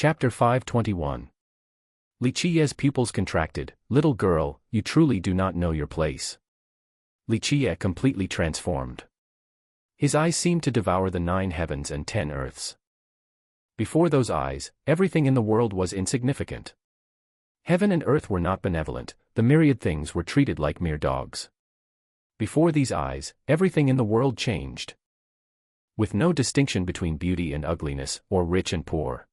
Chapter 521. Li Qiye's pupils contracted. Little girl, you truly do not know your place. Li Qiye completely transformed. His eyes seemed to devour the 9 heavens and 10 earths. Before those eyes, everything in the world was insignificant. Heaven and earth were not benevolent, the myriad things were treated like mere dogs. Before these eyes, everything in the world changed. With no distinction between beauty and ugliness, or rich and poor.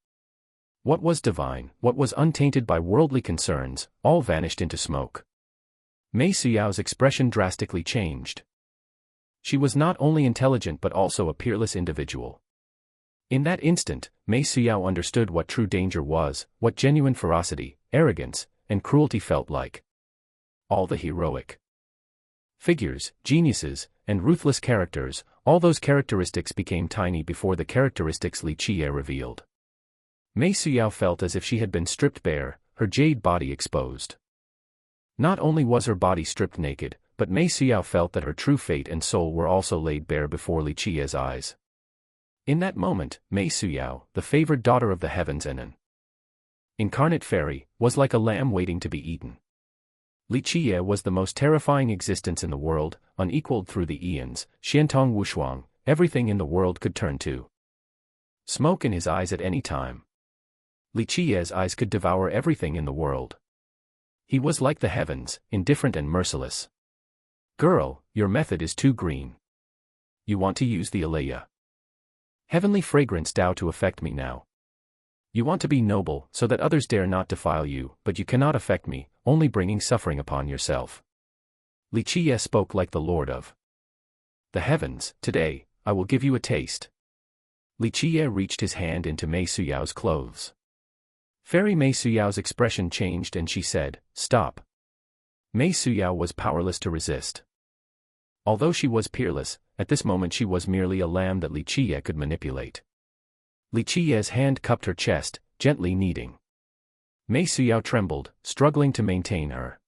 What was divine, what was untainted by worldly concerns, all vanished into smoke. Mei Suyao's expression drastically changed. She was not only intelligent but also a peerless individual. In that instant, Mei Suyao understood what true danger was, what genuine ferocity, arrogance, and cruelty felt like. All the heroic figures, geniuses, and ruthless characters, all those characteristics became tiny before the characteristics Li Qiye revealed. Mei Suyao felt as if she had been stripped bare, her jade body exposed. Not only was her body stripped naked, but Mei Suyao felt that her true fate and soul were also laid bare before Li Qiye's eyes. In that moment, Mei Suyao, the favored daughter of the heavens and an incarnate fairy, was like a lamb waiting to be eaten. Li Qiye was the most terrifying existence in the world, unequaled through the eons. Xianxia Wuxia, everything in the world could turn to smoke in his eyes at any time. Li Qiye's eyes could devour everything in the world. He was like the heavens, indifferent and merciless. Girl, your method is too green. You want to use the Aleya heavenly fragrance Tao to affect me now. You want to be noble so that others dare not defile you, but you cannot affect me, only bringing suffering upon yourself. Li Qiye spoke like the Lord of the heavens. Today, I will give you a taste. Li Qiye reached his hand into Mei Suyao's clothes. Fairy Mei Suyao's expression changed and she said, "Stop." Mei Suyao was powerless to resist. Although she was peerless, at this moment she was merely a lamb that Li Qiye could manipulate. Li Qiye's hand cupped her chest, gently kneading. Mei Suyao trembled, struggling to maintain her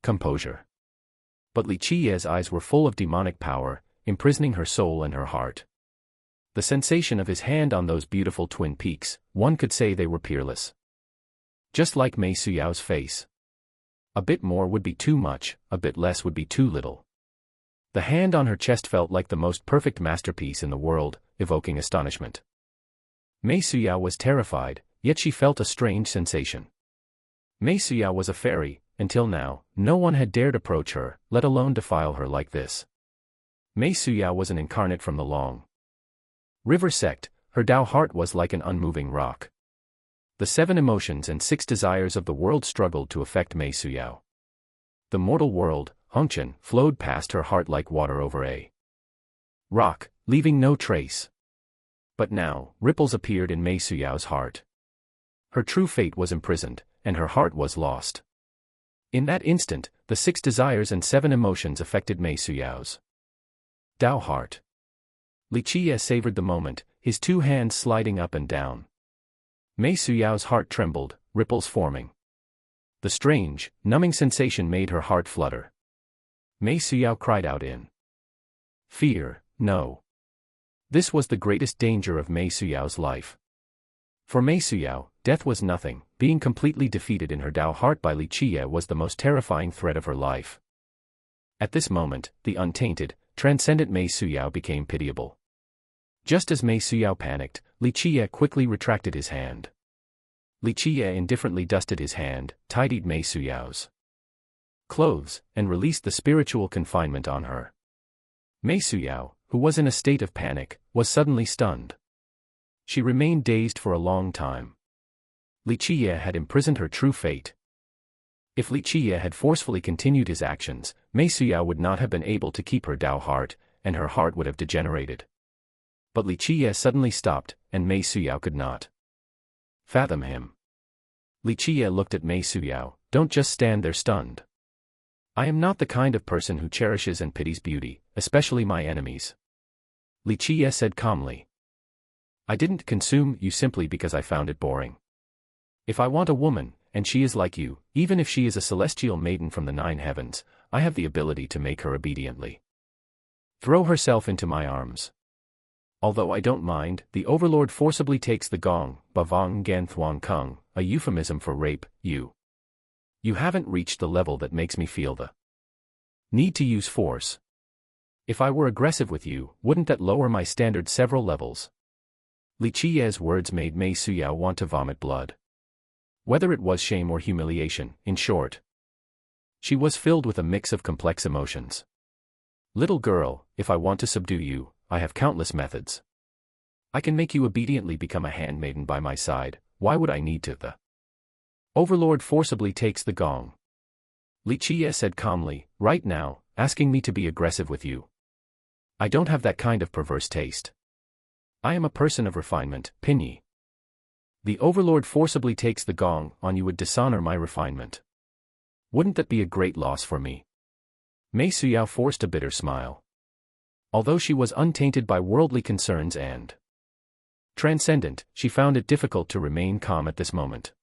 composure. But Li Qiye's eyes were full of demonic power, imprisoning her soul and her heart. The sensation of his hand on those beautiful twin peaks, one could say they were peerless. Just like Mei Suyao's face. A bit more would be too much, a bit less would be too little. The hand on her chest felt like the most perfect masterpiece in the world, evoking astonishment. Mei Suyao was terrified, yet she felt a strange sensation. Mei Suyao was a fairy. Until now, no one had dared approach her, let alone defile her like this. Mei Suyao was an incarnate from the long river sect. Her Tao heart was like an unmoving rock. The 7 emotions and 6 desires of the world struggled to affect Mei Suyao. The mortal world, Hongqian, flowed past her heart like water over a rock, leaving no trace. But now, ripples appeared in Mei Suyao's heart. Her true fate was imprisoned, and her heart was lost. In that instant, the 6 desires and 7 emotions affected Mei Suyao's Tao heart. Li Qiye savored the moment, his 2 hands sliding up and down. Mei Suyao's heart trembled, ripples forming. The strange, numbing sensation made her heart flutter. Mei Suyao cried out in fear, no. This was the greatest danger of Mei Suyao's life. For Mei Suyao, death was nothing, being completely defeated in her Tao heart by Li Qiye was the most terrifying threat of her life. At this moment, the untainted, transcendent Mei Suyao became pitiable. Just as Mei Suyao panicked, Li Qiye quickly retracted his hand. Li Qiye indifferently dusted his hand, tidied Mei Suyao's clothes, and released the spiritual confinement on her. Mei Suyao, who was in a state of panic, was suddenly stunned. She remained dazed for a long time. Li Qiye had imprisoned her true fate. If Li Qiye had forcefully continued his actions, Mei Suyao would not have been able to keep her Tao heart, and her heart would have degenerated. But Li Qiye suddenly stopped, and Mei Suyao could not fathom him. Li Qiye looked at Mei Suyao, "Don't just stand there stunned. I am not the kind of person who cherishes and pities beauty, especially my enemies." Li Qiye said calmly. "I didn't consume you simply because I found it boring. If I want a woman, and she is like you, even if she is a celestial maiden from the 9 heavens, I have the ability to make her obediently throw herself into my arms." Although I don't mind, the overlord forcibly takes the gong, bavang gan thuan kung, a euphemism for rape. You haven't reached the level that makes me feel the need to use force. If I were aggressive with you, wouldn't that lower my standard several levels? Li Qiye's words made Mei Suyao want to vomit blood. Whether it was shame or humiliation, in short. She was filled with a mix of complex emotions. Little girl, if I want to subdue you, I have countless methods. I can make you obediently become a handmaiden by my side. Why would I need to? The overlord forcibly takes the gong. Li Qiye said calmly, right now, asking me to be aggressive with you. I don't have that kind of perverse taste. I am a person of refinement, Pinyi. The overlord forcibly takes the gong on you would dishonor my refinement. Wouldn't that be a great loss for me? Mei Suyao forced a bitter smile. Although she was untainted by worldly concerns and transcendent, she found it difficult to remain calm at this moment.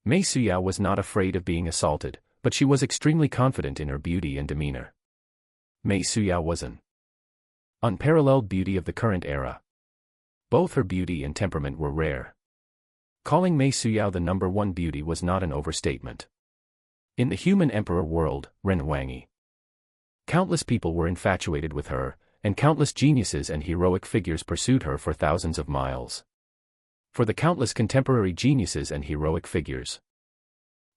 Mei Suyao was not afraid of being assaulted, but she was extremely confident in her beauty and demeanor. Mei Suyao was an unparalleled beauty of the current era. Both her beauty and temperament were rare. Calling Mei Suyao the number one beauty was not an overstatement. In the human emperor world, Ren Wangi, countless people were infatuated with her, and countless geniuses and heroic figures pursued her for thousands of miles. For the countless contemporary geniuses and heroic figures,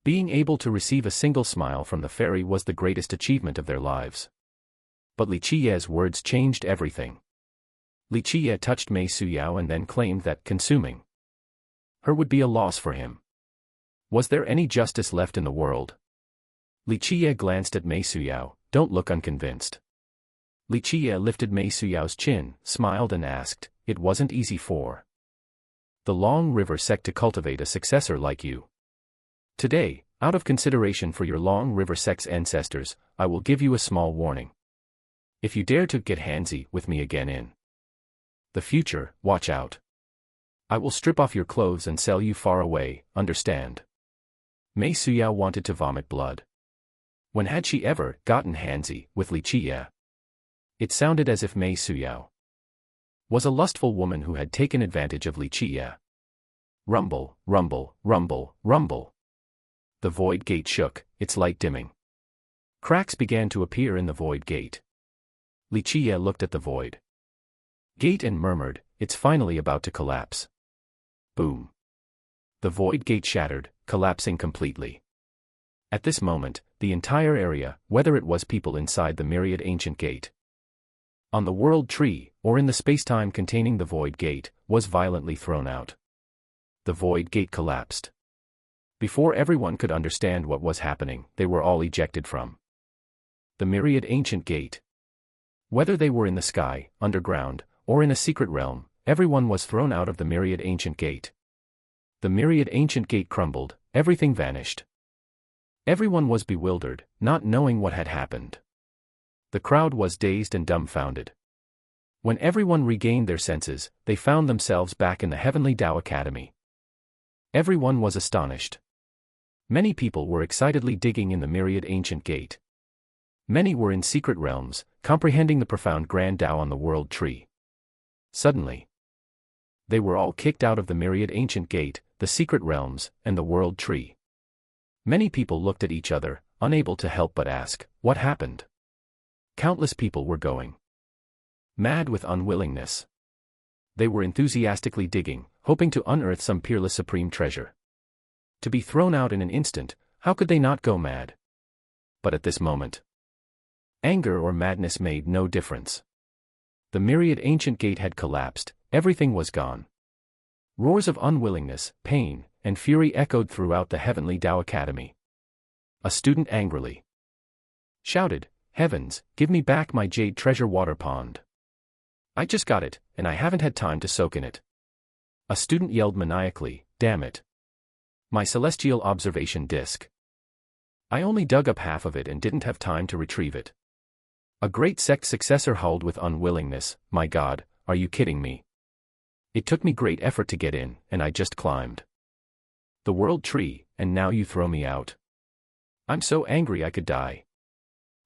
being able to receive a single smile from the fairy was the greatest achievement of their lives. But Li Qiye's words changed everything. Li Qiye touched Mei Suyao and then claimed that consuming her would be a loss for him. Was there any justice left in the world? Li Qiye glanced at Mei Suyao. Don't look unconvinced. Li Qiye lifted Mei Suyao's chin, smiled and asked, it wasn't easy for the Long River sect to cultivate a successor like you. Today, out of consideration for your Long River sect's ancestors, I will give you a small warning. If you dare to get handsy with me again in the future, watch out. I will strip off your clothes and sell you far away, understand? Mei Suyao wanted to vomit blood. When had she ever gotten handsy with Li Qiye? It sounded as if Mei Suyao was a lustful woman who had taken advantage of Li Qiye. Rumble, rumble, rumble, rumble. The void gate shook, its light dimming. Cracks began to appear in the void gate. Li Qiye looked at the void gate and murmured, it's finally about to collapse. Boom. The void gate shattered, collapsing completely. At this moment, the entire area, whether it was people inside the myriad ancient gate, on the world tree, or in the space-time containing the void gate, was violently thrown out. The void gate collapsed. Before everyone could understand what was happening, they were all ejected from the myriad ancient gate. Whether they were in the sky, underground, or in a secret realm, everyone was thrown out of the myriad ancient gate. The myriad ancient gate crumbled, everything vanished. Everyone was bewildered, not knowing what had happened. The crowd was dazed and dumbfounded. When everyone regained their senses, they found themselves back in the Heavenly Tao Academy. Everyone was astonished. Many people were excitedly digging in the myriad ancient gate. Many were in secret realms, comprehending the profound grand Tao on the world tree. Suddenly, they were all kicked out of the myriad ancient gate, the secret realms, and the world tree. Many people looked at each other, unable to help but ask, what happened? Countless people were going mad with unwillingness. They were enthusiastically digging, hoping to unearth some peerless supreme treasure. To be thrown out in an instant, how could they not go mad? But at this moment, anger or madness made no difference. The myriad ancient gate had collapsed, everything was gone. Roars of unwillingness, pain, and fury echoed throughout the Heavenly Tao Academy. A student angrily shouted, heavens, give me back my jade treasure water pond. I just got it, and I haven't had time to soak in it. A student yelled maniacally, damn it. My celestial observation disc. I only dug up half of it and didn't have time to retrieve it. A great sect successor howled with unwillingness, my God, are you kidding me? It took me great effort to get in, and I just climbed the world tree, and now you throw me out. I'm so angry I could die.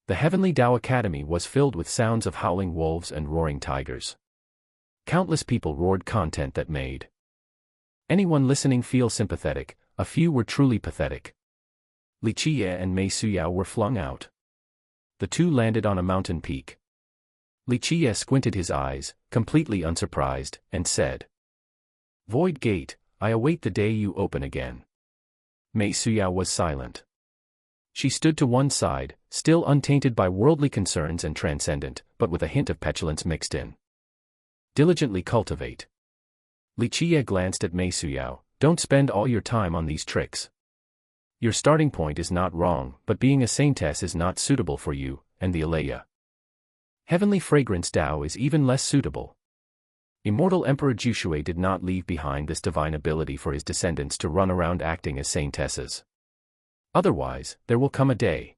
The Heavenly Tao Academy was filled with sounds of howling wolves and roaring tigers. Countless people roared content that made anyone listening feel sympathetic. A few were truly pathetic. Li Qiye and Mei Suyao were flung out. The two landed on a mountain peak. Li Qiye squinted his eyes, completely unsurprised, and said, "Void Gate, I await the day you open again." Mei Suyao was silent. She stood to one side, still untainted by worldly concerns and transcendent, but with a hint of petulance mixed in. Diligently cultivate. Li Qiye glanced at Mei Suyao. Don't spend all your time on these tricks. Your starting point is not wrong, but being a saintess is not suitable for you, and the Alaya Heavenly Fragrance Tao is even less suitable. Immortal Emperor Jushui did not leave behind this divine ability for his descendants to run around acting as saintesses. Otherwise, there will come a day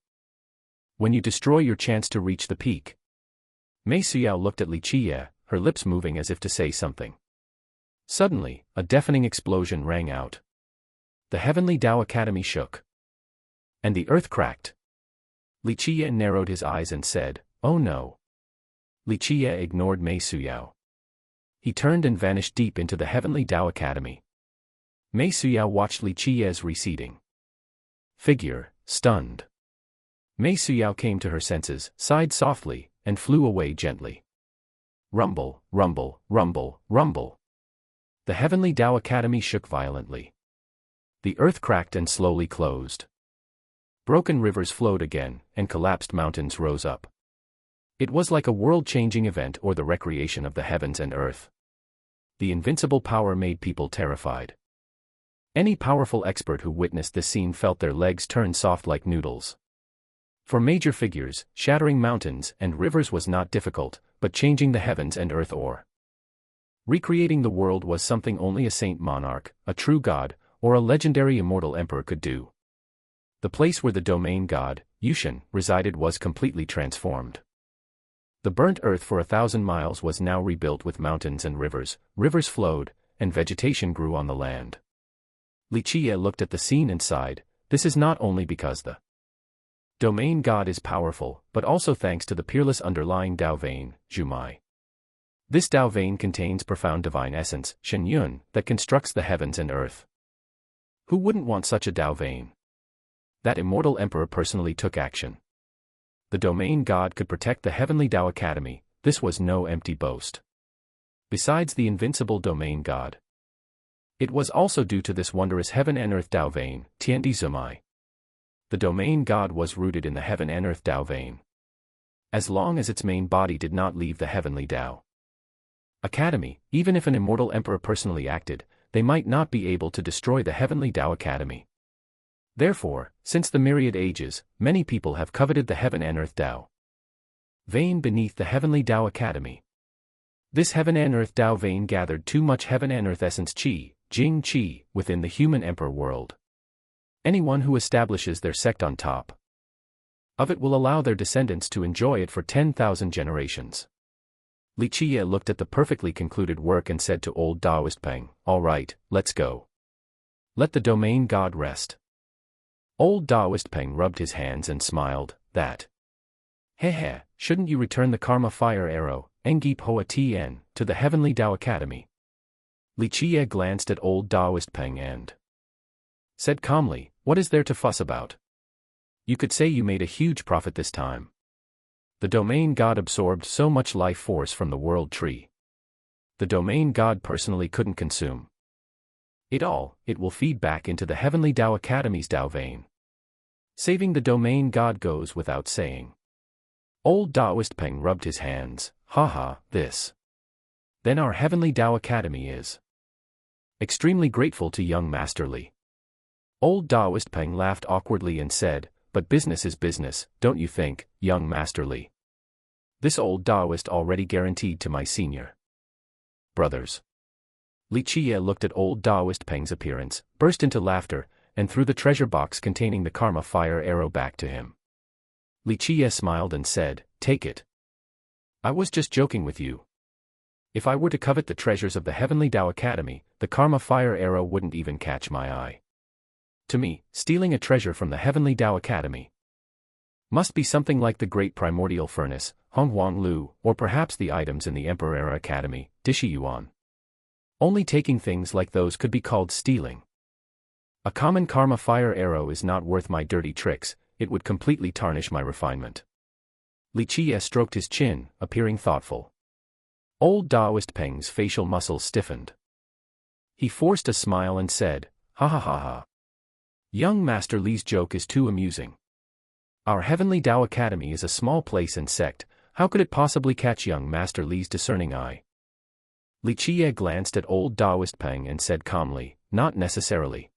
when you destroy your chance to reach the peak. Mei Suyao looked at Li Qiye, her lips moving as if to say something. Suddenly, a deafening explosion rang out. The Heavenly Tao Academy shook. And the earth cracked. Li Qiye narrowed his eyes and said, "Oh no." Li Qiye ignored Mei Suyao. He turned and vanished deep into the Heavenly Tao Academy. Mei Suyao watched Li Qiye's receding figure, stunned. Mei Suyao came to her senses, sighed softly, and flew away gently. Rumble, rumble, rumble, rumble. The Heavenly Tao Academy shook violently. The earth cracked and slowly closed. Broken rivers flowed again, and collapsed mountains rose up. It was like a world-changing event or the recreation of the heavens and earth. The invincible power made people terrified. Any powerful expert who witnessed this scene felt their legs turn soft like noodles. For major figures, shattering mountains and rivers was not difficult, but changing the heavens and earth or recreating the world was something only a saint monarch, a true god, or a legendary immortal emperor could do. The place where the domain god, Yushan, resided was completely transformed. The burnt earth for 1,000 miles was now rebuilt with mountains and rivers flowed, and vegetation grew on the land. Li Qiye looked at the scene and sighed. This is not only because the domain god is powerful, but also thanks to the peerless underlying Tao vein, Zhumai. This Tao vein contains profound divine essence, Shenyun, that constructs the heavens and earth. Who wouldn't want such a Tao vein? That immortal emperor personally took action. The domain god could protect the Heavenly Tao Academy. This was no empty boast. Besides the invincible domain god, it was also due to this wondrous heaven and earth Tao vein, Tiandi Zumai. The domain god was rooted in the heaven and earth Tao vein. As long as its main body did not leave the Heavenly Tao Academy, even if an immortal emperor personally acted, they might not be able to destroy the Heavenly Tao Academy. Therefore, since the myriad ages, many people have coveted the heaven and earth Tao vein beneath the Heavenly Tao Academy. This heaven and earth Tao vein gathered too much heaven and earth essence Qi, Jing Qi, within the human emperor world. Anyone who establishes their sect on top of it will allow their descendants to enjoy it for 10,000 generations. Li Qiye looked at the perfectly concluded work and said to old Taoist Peng, "All right, let's go. Let the domain god rest." Old Taoist Peng rubbed his hands and smiled, that. Hehe, shouldn't you return the karma fire arrow, Engi Poa Tien, to the Heavenly Tao Academy? Li Qiye glanced at old Taoist Peng and said calmly, "What is there to fuss about? You could say you made a huge profit this time. The domain god absorbed so much life force from the world tree. The domain god personally couldn't consume it all, it will feed back into the Heavenly Tao Academy's Tao vein. Saving the domain god goes without saying." Old Taoist Peng rubbed his hands. Haha, this. Then our Heavenly Tao Academy is extremely grateful to young Master Li. Old Taoist Peng laughed awkwardly and said, "But business is business, don't you think, young Master Li? This old Taoist already guaranteed to my senior brothers." Li Qiye looked at old Taoist Peng's appearance, burst into laughter, and threw the treasure box containing the karma fire arrow back to him. Li Qiye smiled and said, "Take it. I was just joking with you. If I were to covet the treasures of the Heavenly Tao Academy, the karma fire arrow wouldn't even catch my eye. To me, stealing a treasure from the Heavenly Tao Academy Must be something like the Great Primordial Furnace, Honghuang Lu, or perhaps the items in the Emperor Academy, Dishi Yuan. Only taking things like those could be called stealing. A common karma fire arrow is not worth my dirty tricks, it would completely tarnish my refinement. Li Qiye stroked his chin, appearing thoughtful. Old Daoist Peng's facial muscles stiffened. He forced a smile and said, "Ha ha ha ha. Young Master Li's joke is too amusing. Our Heavenly Tao Academy is a small place and sect, how could it possibly catch young Master Li's discerning eye?" Li Qiye glanced at old Daoist Peng and said calmly, "Not necessarily.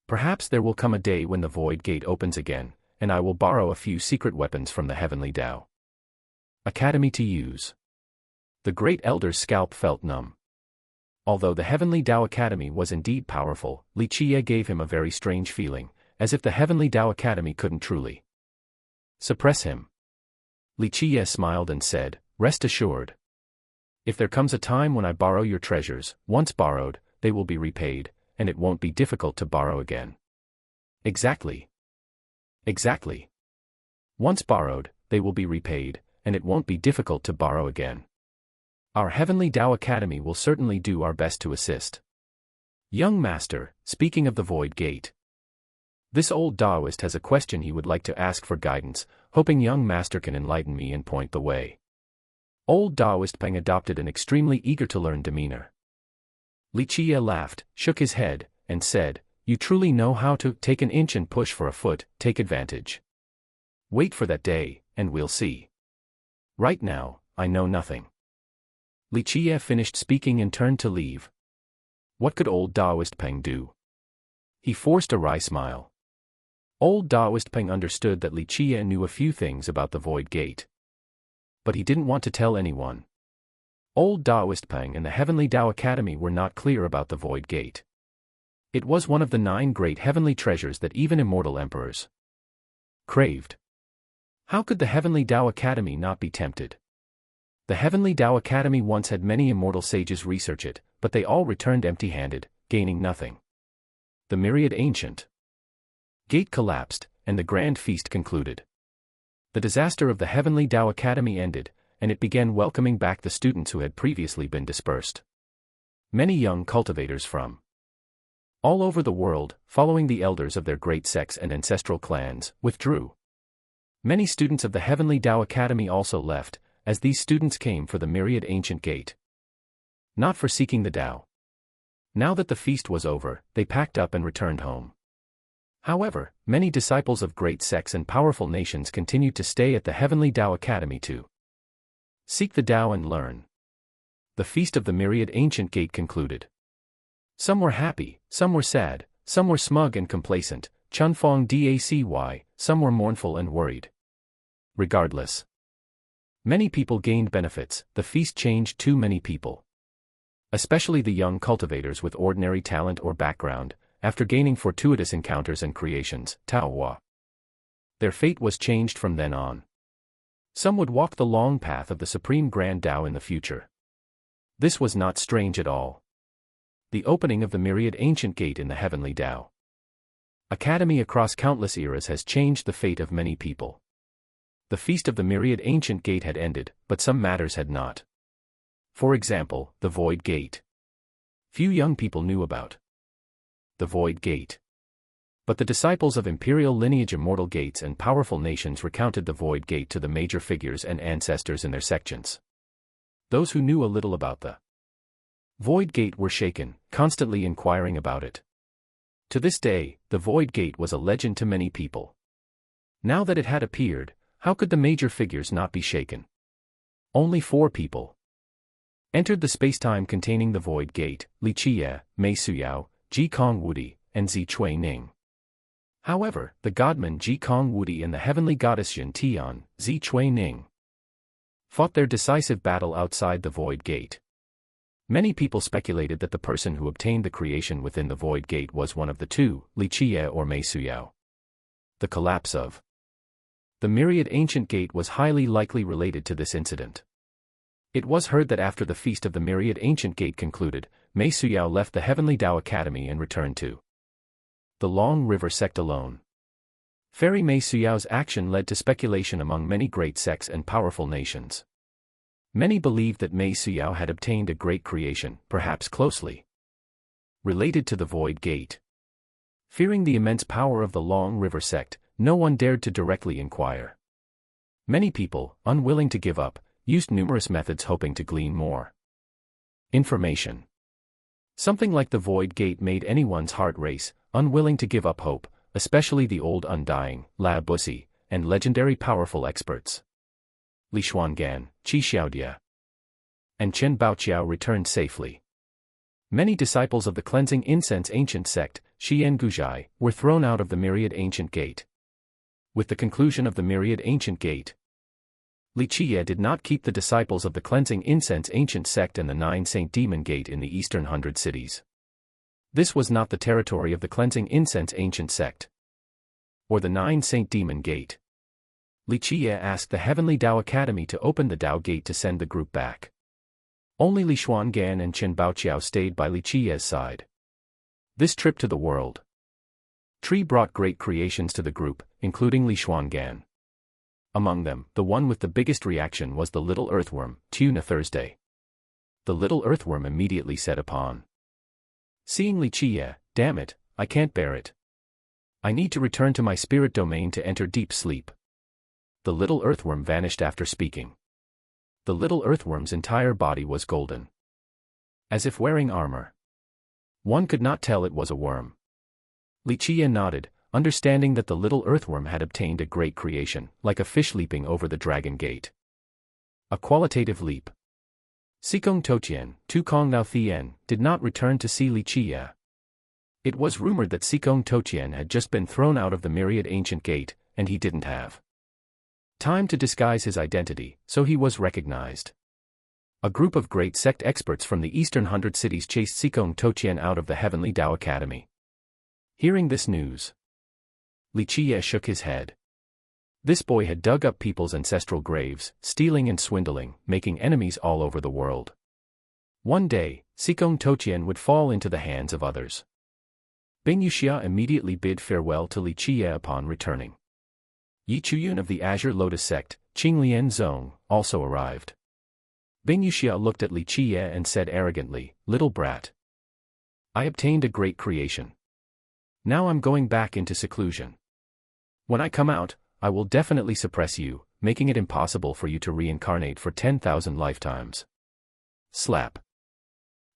Perhaps there will come a day when the Void Gate opens again, and I will borrow a few secret weapons from the Heavenly Tao Academy to use." The great elder's scalp felt numb. Although the Heavenly Tao Academy was indeed powerful, Li Qiye gave him a very strange feeling, as if the Heavenly Tao Academy couldn't truly suppress him. Li Qiye smiled and said, "Rest assured. If there comes a time when I borrow your treasures, once borrowed, they will be repaid, and it won't be difficult to borrow again." Exactly. Exactly. Once borrowed, they will be repaid, and it won't be difficult to borrow again. Our Heavenly Tao Academy will certainly do our best to assist. Young Master, speaking of the Void Gate. This old Taoist has a question he would like to ask for guidance, hoping young Master can enlighten me and point the way. Old Taoist Peng adopted an extremely eager-to-learn demeanor. Li Qiye laughed, shook his head, and said, "You truly know how to take an inch and push for a foot, take advantage. Wait for that day, and we'll see. Right now, I know nothing." Li Qiye finished speaking and turned to leave. What could old Taoist Peng do? He forced a wry smile. Old Taoist Peng understood that Li Qiye knew a few things about the Void Gate. But he didn't want to tell anyone. Old Taoist Peng and the Heavenly Tao Academy were not clear about the Void Gate. It was one of the 9 great heavenly treasures that even immortal emperors craved. How could the Heavenly Tao Academy not be tempted? The Heavenly Tao Academy once had many immortal sages research it, but they all returned empty-handed, gaining nothing. The myriad ancient gate collapsed, and the grand feast concluded. The disaster of the Heavenly Tao Academy ended, and it began welcoming back the students who had previously been dispersed. Many young cultivators from all over the world, following the elders of their great sects and ancestral clans, withdrew. Many students of the Heavenly Tao Academy also left, as these students came for the myriad ancient gate. Not for seeking the Tao. Now that the feast was over, they packed up and returned home. However, many disciples of great sects and powerful nations continued to stay at the Heavenly Tao Academy to seek the Tao and learn. The feast of the myriad ancient gate concluded. Some were happy, some were sad, some were smug and complacent, Chunfong Dacy, some were mournful and worried. Regardless, many people gained benefits. The feast changed too many people. Especially the young cultivators with ordinary talent or background, after gaining fortuitous encounters and creations, Taohua. Their fate was changed from then on. Some would walk the long path of the Supreme Grand Tao in the future. This was not strange at all. The opening of the myriad ancient gate in the Heavenly Tao Academy across countless eras has changed the fate of many people. The feast of the myriad ancient gate had ended, but some matters had not. For example, the Void Gate. Few young people knew about the Void Gate. But the disciples of imperial lineage immortal gates and powerful nations recounted the Void Gate to the major figures and ancestors in their sections. Those who knew a little about the Void Gate were shaken, constantly inquiring about it. To this day, the Void Gate was a legend to many people. Now that it had appeared, how could the major figures not be shaken? Only 4 people entered the spacetime containing the Void Gate: Li Qiye, Mei Suyao, Ji Kong Wudi, and Zi Chui Ning. However, the godmen Ji Kong Wudi and the heavenly goddess Yin Tian, Zi Chui Ning, fought their decisive battle outside the Void Gate. Many people speculated that the person who obtained the creation within the Void Gate was one of the two, Li Qiye or Mei Suyao. The collapse of the myriad ancient gate was highly likely related to this incident. It was heard that after the feast of the myriad ancient gate concluded, Mei Suyao left the Heavenly Tao Academy and returned to the Long River sect alone. Fairy Mei Suyao's action led to speculation among many great sects and powerful nations. Many believed that Mei Suyao had obtained a great creation, perhaps closely related to the Void Gate. Fearing the immense power of the Long River sect, no one dared to directly inquire. Many people, unwilling to give up, used numerous methods hoping to glean more information. Something like the Void Gate made anyone's heart race, unwilling to give up hope, especially the old undying, Lao Busi, and legendary powerful experts. Li Xuangan, Qi Xiaodia, and Chen Baoqiao returned safely. Many disciples of the cleansing incense ancient sect, Xian Guzhai, were thrown out of the myriad ancient gate. With the conclusion of the myriad ancient gate, Li Qiye did not keep the disciples of the cleansing incense ancient sect and the 9 Saint Demon Gate in the eastern 100 cities. This was not the territory of the cleansing incense ancient sect, or the 9 Saint Demon Gate. Li Qiye asked the Heavenly Dao Academy to open the Dao Gate to send the group back. Only Li Xuangan and Chen Baoqiao stayed by Li Qiye's side. This trip to the world tree brought great creations to the group, including Li Xuangan. Among them, the one with the biggest reaction was the little earthworm, Tuna Thursday. The little earthworm immediately set upon. Seeing Li Qiye, damn it, I can't bear it. I need to return to my spirit domain to enter deep sleep. The little earthworm vanished after speaking. The little earthworm's entire body was golden, as if wearing armor. One could not tell it was a worm. Li Qiye nodded, understanding that the little earthworm had obtained a great creation, like a fish leaping over the dragon gate. A qualitative leap. Sikong Toqian, Tukong Nao Thien, did not return to see Li Qiye. It was rumored that Sikong Toqian had just been thrown out of the myriad ancient gate, and he didn't have time to disguise his identity, so he was recognized. A group of great sect experts from the eastern 100 cities chased Sikong Toqian out of the Heavenly Dao Academy. Hearing this news, Li Qiye shook his head. This boy had dug up people's ancestral graves, stealing and swindling, making enemies all over the world. One day, Sikong Toqian would fall into the hands of others. Bing Yuxia immediately bid farewell to Li Qiye upon returning. Yi Chuyun of the Azure Lotus sect, Qinglian Zong, also arrived. Bing Yuxia looked at Li Qiye and said arrogantly, "Little brat. I obtained a great creation. Now I'm going back into seclusion. When I come out, I will definitely suppress you, making it impossible for you to reincarnate for 10,000 lifetimes." Slap.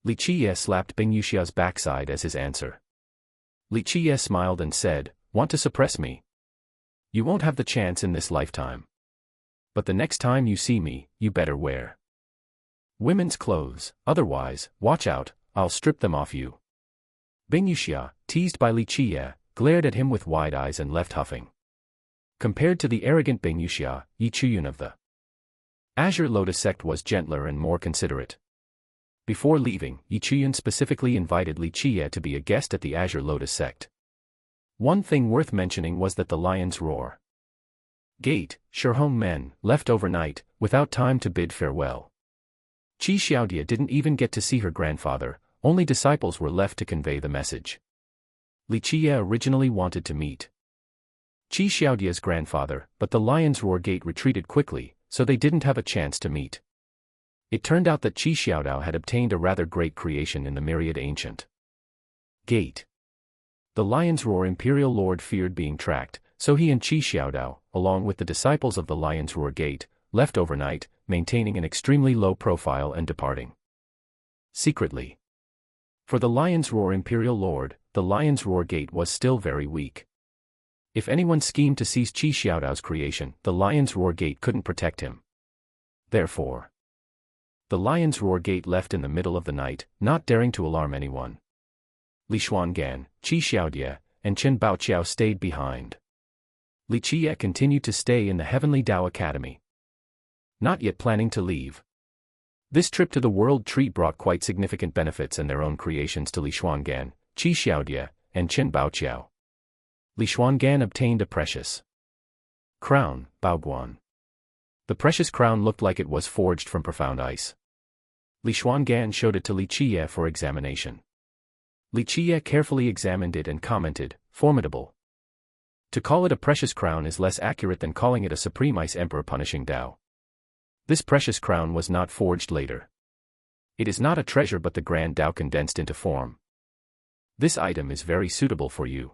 Li Qiye slapped Bing Yuxia's backside as his answer. Li Qiye smiled and said, "Want to suppress me? You won't have the chance in this lifetime. But the next time you see me, you better wear women's clothes, otherwise, watch out, I'll strip them off you." Bing Yuxia, teased by Li Qiye, glared at him with wide eyes and left huffing. Compared to the arrogant Bing Yuxia, Yi Chuyun of the Azure Lotus sect was gentler and more considerate. Before leaving, Yi Chuyun specifically invited Li Qiye to be a guest at the Azure Lotus sect. One thing worth mentioning was that the Lion's Roar Gate, Shihong men, left overnight, without time to bid farewell. Qi Xiaodia didn't even get to see her grandfather, only disciples were left to convey the message. Li Qiye originally wanted to meet Qi Xiaodia's grandfather, but the Lion's Roar Gate retreated quickly, so they didn't have a chance to meet. It turned out that Qi Xiaodao had obtained a rather great creation in the myriad ancient gate. The Lion's Roar Imperial Lord feared being tracked, so he and Qi Xiaodao, along with the disciples of the Lion's Roar Gate, left overnight, maintaining an extremely low profile and departing secretly. For the Lion's Roar Imperial Lord, the Lion's Roar Gate was still very weak. If anyone schemed to seize Qi Xiaodao's creation, the Lion's Roar Gate couldn't protect him. Therefore, the Lion's Roar Gate left in the middle of the night, not daring to alarm anyone. Li Xuangan, Qi Xiaodia, and Chen Baoqiao stayed behind. Li Qiye continued to stay in the Heavenly Dao Academy, not yet planning to leave. This trip to the World Tree brought quite significant benefits and their own creations to Li Xuangan, Qi Xiaodia, and Chen Baoqiao. Li Xuangan obtained a precious crown, Baoguan. The precious crown looked like it was forged from profound ice. Li Xuangan showed it to Li Qiye for examination. Li Qiye carefully examined it and commented, "Formidable. To call it a precious crown is less accurate than calling it a supreme ice emperor punishing Tao. This precious crown was not forged later. It is not a treasure but the grand Tao condensed into form. This item is very suitable for you.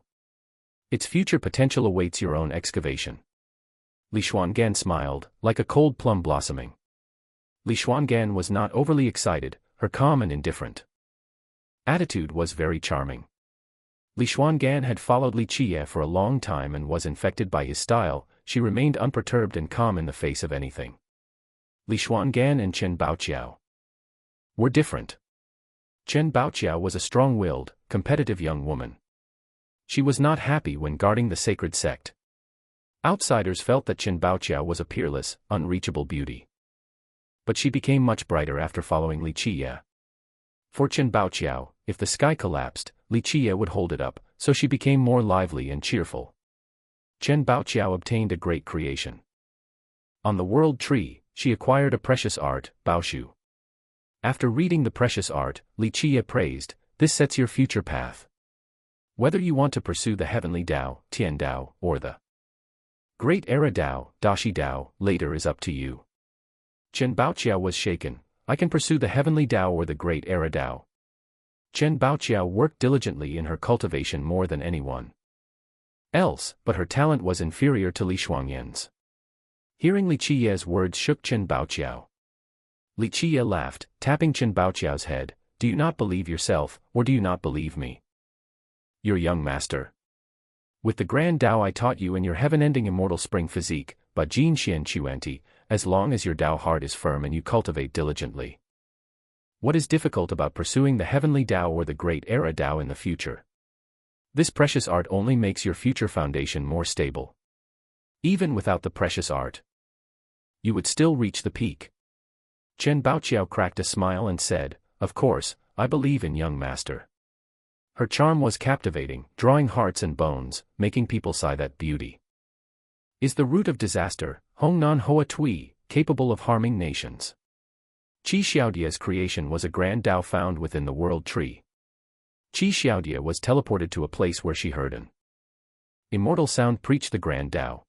Its future potential awaits your own excavation. Li Xuangan smiled, like a cold plum blossoming. Li Xuangan was not overly excited, her calm and indifferent attitude was very charming. Li Xuangan had followed Li Qiye for a long time and was infected by his style. She remained unperturbed and calm in the face of anything. Li Xuangan and Chen Baoqiao were different. Chen Baoqiao was a strong-willed, competitive young woman. She was not happy when guarding the sacred sect. Outsiders felt that Chen Baoqiao was a peerless, unreachable beauty. But she became much brighter after following Li Qiye. For Chen Baoqiao, if the sky collapsed, Li Qiye would hold it up, so she became more lively and cheerful. Chen Baoqiao obtained a great creation. On the world tree, she acquired a precious art, Baoshu. After reading the precious art, Li Qiye praised, "This sets your future path. Whether you want to pursue the heavenly Tao, Tian Tao, or the great era Tao, Dashi Tao, later is up to you." Chen Baoqiao was shaken. "I can pursue the heavenly Tao or the great era Tao." Chen Baoqiao worked diligently in her cultivation more than anyone else, but her talent was inferior to Li Xuanyan's. Hearing Li Qiye's words shook Chen Baoqiao. Li Qiye laughed, tapping Chen Baoqiao's head. "Do you not believe yourself, or do you not believe me? Your young master. With the grand Tao I taught you in your heaven-ending immortal spring physique, but Jin Xian Chuanti, as long as your Tao heart is firm and you cultivate diligently. What is difficult about pursuing the heavenly Tao or the great era Tao in the future? This precious art only makes your future foundation more stable. Even without the precious art, you would still reach the peak." Chen Baoqiao cracked a smile and said, "Of course, I believe in young master." Her charm was captivating, drawing hearts and bones, making people sigh that beauty is the root of disaster, Hongnan Hoa Tui, capable of harming nations. Qi Xiaodia's creation was a grand Tao found within the world tree. Qi Xiaodia was teleported to a place where she heard an immortal sound preach the grand Tao.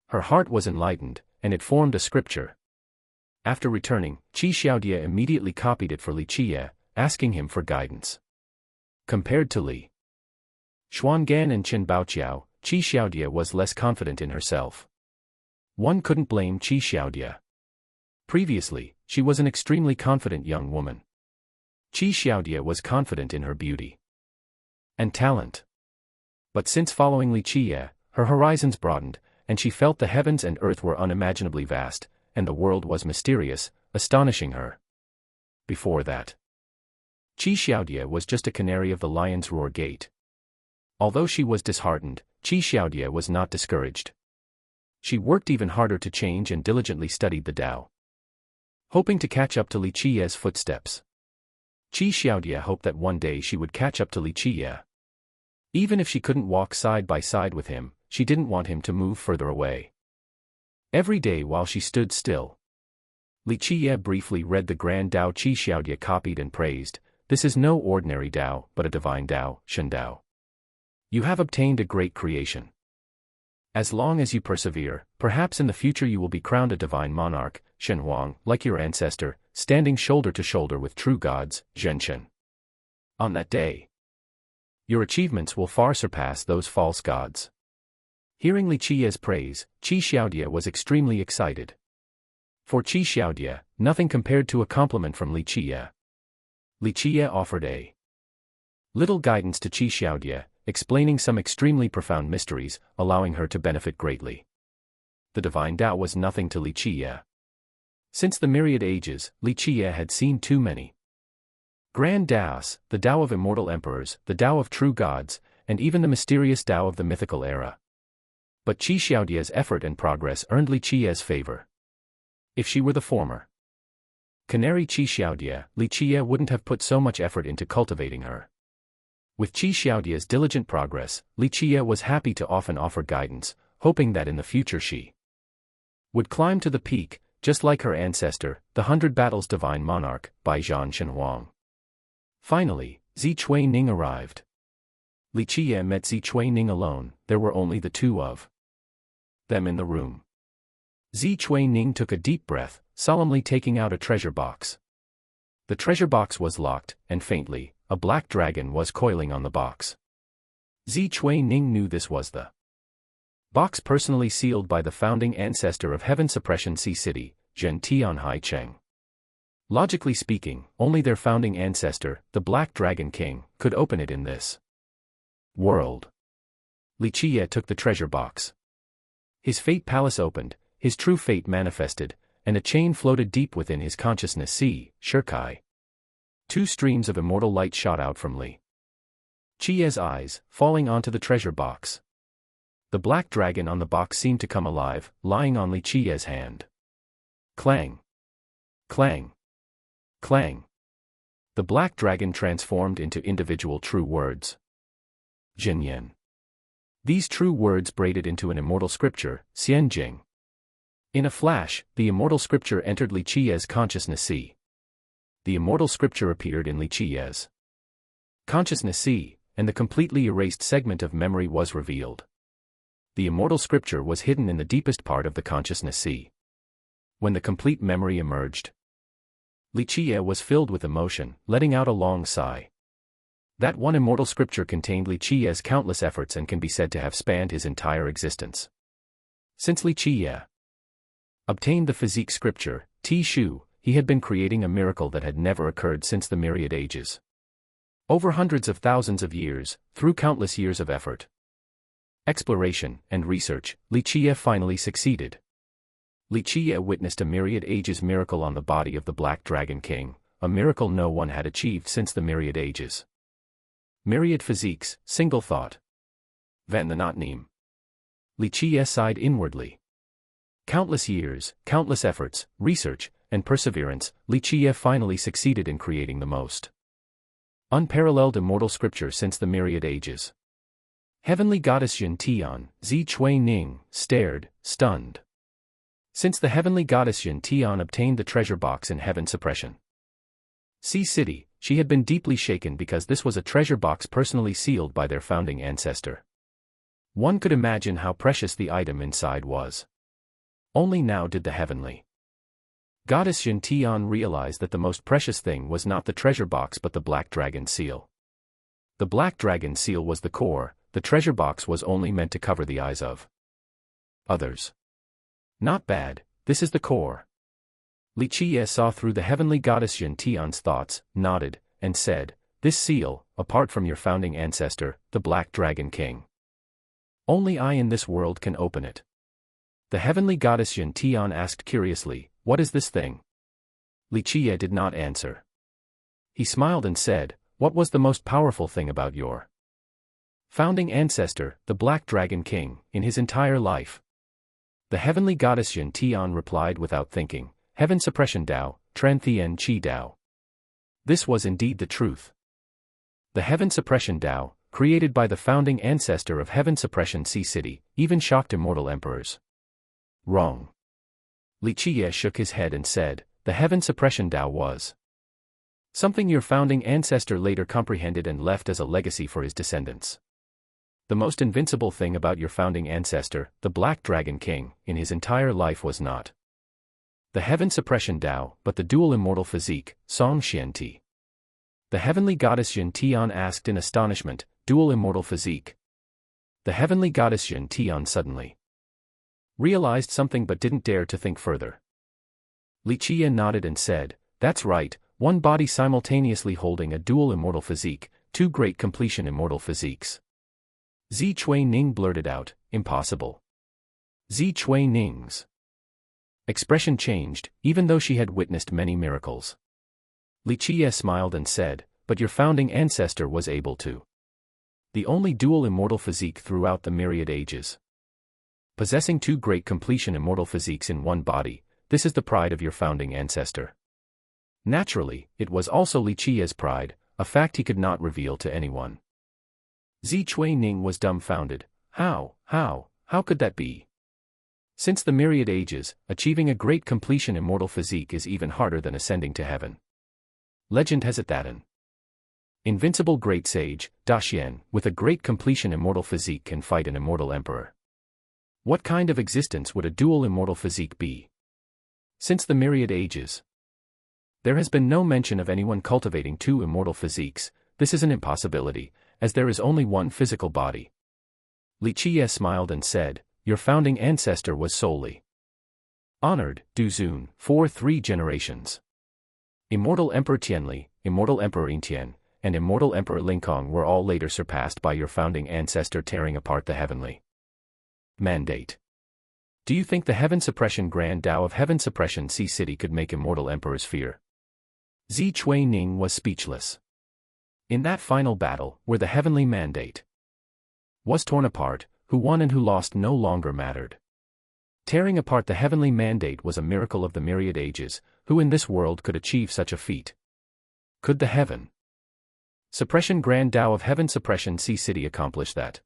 Her heart was enlightened, and it formed a scripture. After returning, Qi Xiaodia immediately copied it for Li Qiye, asking him for guidance. Compared to Li Xuangan and Chen Baoqiao, Qi Xiaodia was less confident in herself. One couldn't blame Qi Xiaodia. Previously, she was an extremely confident young woman. Qi Xiaodia was confident in her beauty and talent. But since following Li Qiye, her horizons broadened, and she felt the heavens and earth were unimaginably vast, and the world was mysterious, astonishing her. Before that, Qi Xiaodia was just a canary of the lion's roar gate. Although she was disheartened, Qi Xiaodia was not discouraged. She worked even harder to change and diligently studied the Tao, hoping to catch up to Li Qiye's footsteps. Qi Xiaodia hoped that one day she would catch up to Li Qiye. Even if she couldn't walk side by side with him, she didn't want him to move further away. Every day while she stood still, Li Qiye briefly read the grand Tao Qi Xiaodia copied and praised. "This is no ordinary Tao, but a divine Tao, Shen Tao. You have obtained a great creation. As long as you persevere, perhaps in the future you will be crowned a divine monarch, Shen Huang, like your ancestor, standing shoulder to shoulder with true gods, Zhenshen. On that day, your achievements will far surpass those false gods." Hearing Li Qiye's praise, Qi Xiaodia was extremely excited. For Qi Xiaodia, nothing compared to a compliment from Li Qiye. Li Qiye offered a little guidance to Qi Xiaodia, explaining some extremely profound mysteries, allowing her to benefit greatly. The divine Tao was nothing to Li Qiye. Since the myriad ages, Li Qiye had seen too many grand Taos, the Tao of immortal emperors, the Tao of true gods, and even the mysterious Tao of the mythical era. But Qi Xiaodia's effort and progress earned Li Qiye's favor. If she were the former canary Qi Xiaodia, Li Qiye wouldn't have put so much effort into cultivating her. With Qi Xiaodia's diligent progress, Li Qiye was happy to often offer guidance, hoping that in the future she would climb to the peak, just like her ancestor, the 100 Battles divine monarch, Bai Zhan Shen Huang. Finally, Zi Chui Ning arrived. Li Qiye met Zi Ning alone. There were only the two of them in the room. Zi Ning took a deep breath, solemnly taking out a treasure box. The treasure box was locked, and faintly, a black dragon was coiling on the box. Zi Ning knew this was the box personally sealed by the founding ancestor of Heaven Suppression Sea City, Zhen Tian Hai Cheng. Logically speaking, only their founding ancestor, the Black Dragon King, could open it in this world. Li Qiye took the treasure box. His fate palace opened, his true fate manifested, and a chain floated deep within his consciousness. Shikai. Two streams of immortal light shot out from Li Qiye's eyes, falling onto the treasure box. The black dragon on the box seemed to come alive, lying on Li Qiye's hand. Clang! Clang! Clang! The black dragon transformed into individual true words. Jinyan. These true words braided into an immortal scripture, Xianjing. In a flash, the immortal scripture entered Li Qiye's consciousness. The immortal scripture appeared in Li Qiye's consciousness, and the completely erased segment of memory was revealed. The immortal scripture was hidden in the deepest part of the consciousness. When the complete memory emerged, Li Qiye was filled with emotion, letting out a long sigh. That one immortal scripture contained Li Qiye's countless efforts and can be said to have spanned his entire existence. Since Li Qiye obtained the physique scripture, Shu, he had been creating a miracle that had never occurred since the myriad ages. Over hundreds of thousands of years, through countless years of effort, exploration, and research, Li Qiye finally succeeded. Li Qiye witnessed a myriad ages miracle on the body of the Black Dragon King, a miracle no one had achieved since the myriad ages. Myriad physiques, single thought. Van the not neem. Li Qiye sighed inwardly. Countless years, countless efforts, research, and perseverance, Li Qiye finally succeeded in creating the most unparalleled immortal scripture since the myriad ages. Heavenly Goddess Zhen Tian, Zi Ning, stared, stunned. Since the Heavenly Goddess Zhen Tian obtained the treasure box in Heaven Suppression Sea City, she had been deeply shaken because this was a treasure box personally sealed by their founding ancestor. One could imagine how precious the item inside was. Only now did the Heavenly Goddess Zhen Tian realize that the most precious thing was not the treasure box but the Black Dragon Seal. The Black Dragon Seal was the core, the treasure box was only meant to cover the eyes of others. Not bad, this is the core. Li Qiye saw through the Heavenly Goddess Zhen Tian's thoughts, nodded, and said, "This seal, apart from your founding ancestor, the Black Dragon King. Only I in this world can open it." The Heavenly Goddess Zhen Tian asked curiously, "What is this thing?" Li Qiye did not answer. He smiled and said, "What was the most powerful thing about your founding ancestor, the Black Dragon King, in his entire life?" The Heavenly Goddess Zhen Tian replied without thinking, "Heaven Suppression Dao, Tran Thien Qi Dao." This was indeed the truth. The Heaven Suppression Dao, created by the founding ancestor of Heaven Suppression Sea City, even shocked immortal emperors. Wrong. Li Qiye shook his head and said, "The Heaven Suppression Dao was something your founding ancestor later comprehended and left as a legacy for his descendants. The most invincible thing about your founding ancestor, the Black Dragon King, in his entire life was not the Heaven Suppression Dao, but the dual immortal physique, Song Xianti." The Heavenly Goddess Zhen Tian asked in astonishment, "Dual immortal physique?" The Heavenly Goddess Zhen Tian suddenly realized something but didn't dare to think further. Li Qiye nodded and said, "That's right, one body simultaneously holding a dual immortal physique, two great completion immortal physiques." Zi Ning blurted out, "Impossible." Zi Ning's expression changed, even though she had witnessed many miracles. Li Qiye smiled and said, "But your founding ancestor was able to the only dual immortal physique throughout the myriad ages. Possessing two great completion immortal physiques in one body, this is the pride of your founding ancestor." Naturally, it was also Li Qiye's pride, a fact he could not reveal to anyone. Zi Ning was dumbfounded. How could that be? Since the myriad ages, achieving a great completion immortal physique is even harder than ascending to heaven. Legend has it that an Invincible great sage, Daxian, with a great completion immortal physique can fight an immortal emperor. What kind of existence would a dual immortal physique be? Since the myriad ages, there has been no mention of anyone cultivating two immortal physiques. This is an impossibility, as there is only one physical body. Li Qiye smiled and said, your founding ancestor was solely honored, Duzun, for 3 generations. Immortal Emperor Tianli, Immortal Emperor Yintian, and Immortal Emperor Lingkong were all later surpassed by your founding ancestor tearing apart the heavenly mandate. Do you think the Heaven Suppression Grand Tao of Heaven Suppression Sea City could make immortal emperors fear? Zi Chuining was speechless. In that final battle, where the heavenly mandate was torn apart, who won and who lost no longer mattered. Tearing apart the heavenly mandate was a miracle of the myriad ages. Who in this world could achieve such a feat? Could the Heaven Suppression Grand Tao of Heaven Suppression Sea City accomplish that?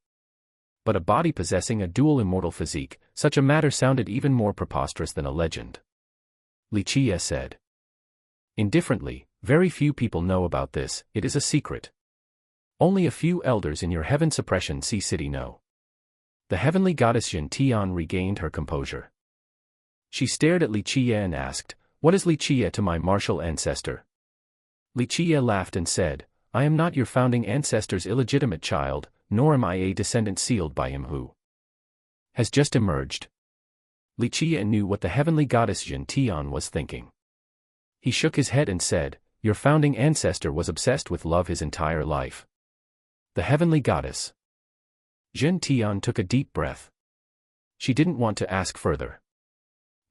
But a body possessing a dual immortal physique, such a matter sounded even more preposterous than a legend. Li Qiye said. Indifferently, very few people know about this, it is a secret. Only a few elders in your Heaven Suppression Sea City know. The heavenly goddess Jin Tian regained her composure. She stared at Li Qiye and asked, what is Li Qiye to my martial ancestor? Li Qiye laughed and said, I am not your founding ancestor's illegitimate child, nor am I a descendant sealed by him who has just emerged. Li Qiye knew what the heavenly goddess Jin Tian was thinking. He shook his head and said, your founding ancestor was obsessed with love his entire life. The heavenly goddess Jin Tian took a deep breath. She didn't want to ask further.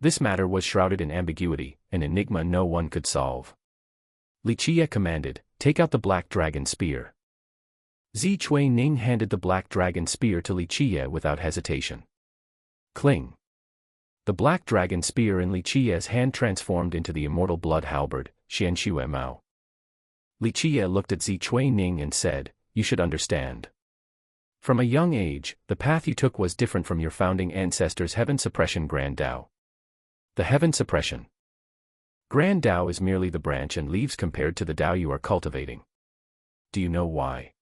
This matter was shrouded in ambiguity, an enigma no one could solve. Li Qiye commanded, take out the black dragon spear. Zi Chuining handed the black dragon spear to Li Qiye without hesitation. Cling. The black dragon spear in Li Qiye's hand transformed into the immortal blood halberd, Xianxia Wuxia. Li Qiye looked at Zi Chuining and said, you should understand. From a young age, the path you took was different from your founding ancestor's Heaven Suppression Grand Tao. The Heaven Suppression Grand Tao is merely the branch and leaves compared to the Tao you are cultivating. Do you know why?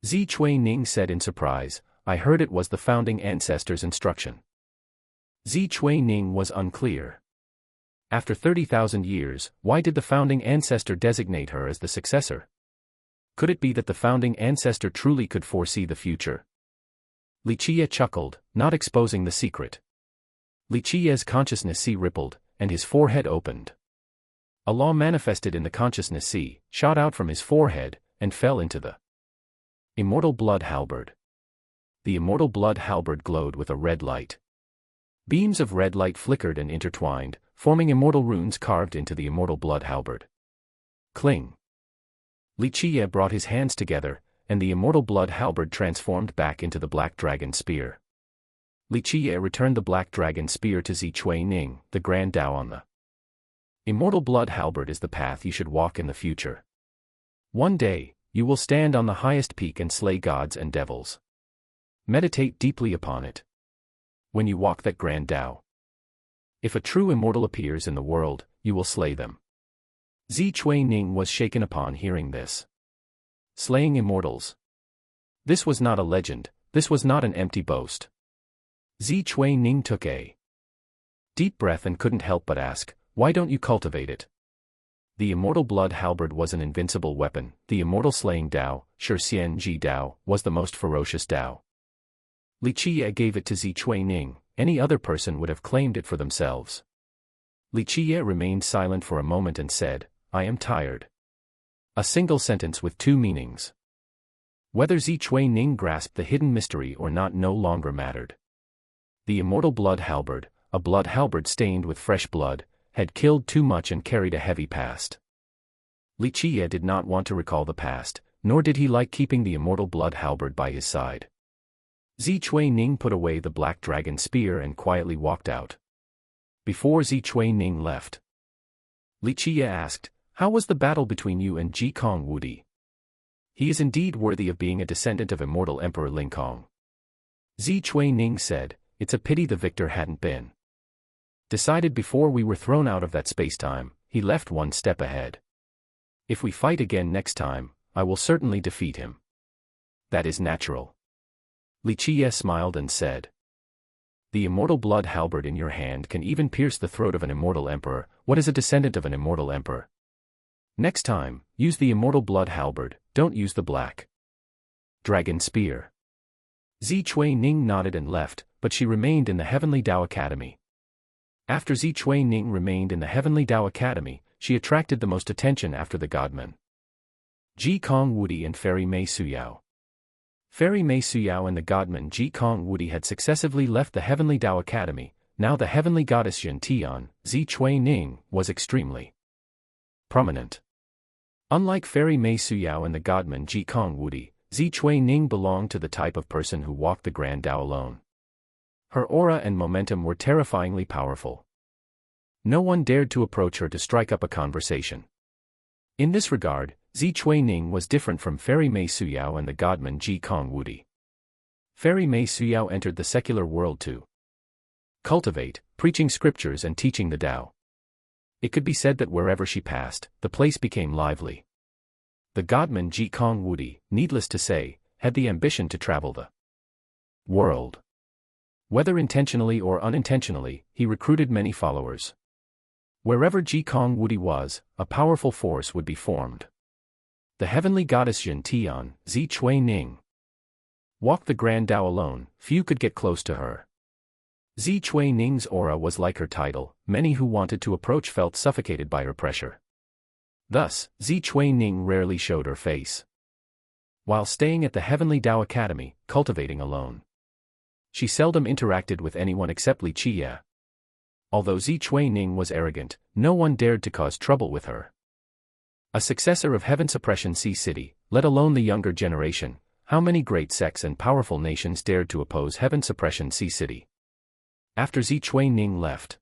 Zi Chuining said in surprise, I heard it was the founding ancestor's instruction. Zi Chuining was unclear. After 30,000 years, why did the founding ancestor designate her as the successor? Could it be that the founding ancestor truly could foresee the future? Li Qiye chuckled, not exposing the secret. Li Qiye's consciousness sea rippled, and his forehead opened. A law manifested in the consciousness sea, shot out from his forehead, and fell into the immortal blood halberd. The immortal blood halberd glowed with a red light. Beams of red light flickered and intertwined, forming immortal runes carved into the immortal blood halberd. Cling. Li Qiye brought his hands together, and the immortal blood halberd transformed back into the black dragon spear. Li Qiye returned the black dragon spear to Zi Chuining, the Grand Tao on the immortal blood halberd is the path you should walk in the future. One day, you will stand on the highest peak and slay gods and devils. Meditate deeply upon it. When you walk that Grand Tao, if a true immortal appears in the world, you will slay them. Zi Chuining was shaken upon hearing this. Slaying immortals. This was not a legend, this was not an empty boast. Zi Chuining took a deep breath and couldn't help but ask, why don't you cultivate it? The immortal blood halberd was an invincible weapon, the immortal slaying Tao, Shixian Ji Tao, was the most ferocious Tao. Li Qiye gave it to Zi Chuining, any other person would have claimed it for themselves. Li Qiye remained silent for a moment and said, I am tired. A single sentence with 2 meanings. Whether Zi Chuining grasped the hidden mystery or not no longer mattered. The immortal blood halberd, a blood halberd stained with fresh blood, had killed too much and carried a heavy past. Li Qiye did not want to recall the past, nor did he like keeping the immortal blood halberd by his side. Zi Chuining put away the black dragon spear and quietly walked out. Before Zi Chuining left, Li Qiye asked, how was the battle between you and Ji Kong Wudi? He is indeed worthy of being a descendant of immortal Emperor Lingkong. Zi Chuining said, it's a pity the victor hadn't been decided before we were thrown out of that space-time. He left one step ahead. If we fight again next time, I will certainly defeat him. That is natural. Li Qiye smiled and said. The immortal blood halberd in your hand can even pierce the throat of an immortal emperor. What is a descendant of an immortal emperor? Next time, use the immortal blood halberd, don't use the black dragon spear. Zi Ning nodded and left, but she remained in the Heavenly Tao Academy. After Zi Ning remained in the Heavenly Tao Academy, she attracted the most attention after the godmen. Ji Kong Wudi and Fairy Mei Suyao. Fairy Mei Suyao and the godman Ji Kong Wudi had successively left the Heavenly Tao Academy. Now the heavenly goddess Xiantian, Zi Ning, was extremely prominent. Unlike Fairy Mei Suyao and the godman Ji Kong Wudi, Zi Ning belonged to the type of person who walked the Grand Tao alone. Her aura and momentum were terrifyingly powerful. No one dared to approach her to strike up a conversation. In this regard, Zi Ning was different from Fairy Mei Suyao and the godman Ji Kong Wudi. Fairy Mei Suyao entered the secular world to cultivate, preaching scriptures and teaching the Tao. It could be said that wherever she passed, the place became lively. The godman Ji Kong Wudi, needless to say, had the ambition to travel the world. Whether intentionally or unintentionally, he recruited many followers. Wherever Ji Kong Wudi was, a powerful force would be formed. The heavenly goddess Xiantian, Zi Ning, walked the Grand Tao alone, few could get close to her. Zi Ning's aura was like her title, many who wanted to approach felt suffocated by her pressure. Thus, Zi Ning rarely showed her face. While staying at the Heavenly Tao Academy, cultivating alone, she seldom interacted with anyone except Li Qiye. Although Zi Ning was arrogant, no one dared to cause trouble with her. A successor of Heaven Suppression Sea City, let alone the younger generation, how many great sects and powerful nations dared to oppose Heaven Suppression Sea City? After Zi Ning left,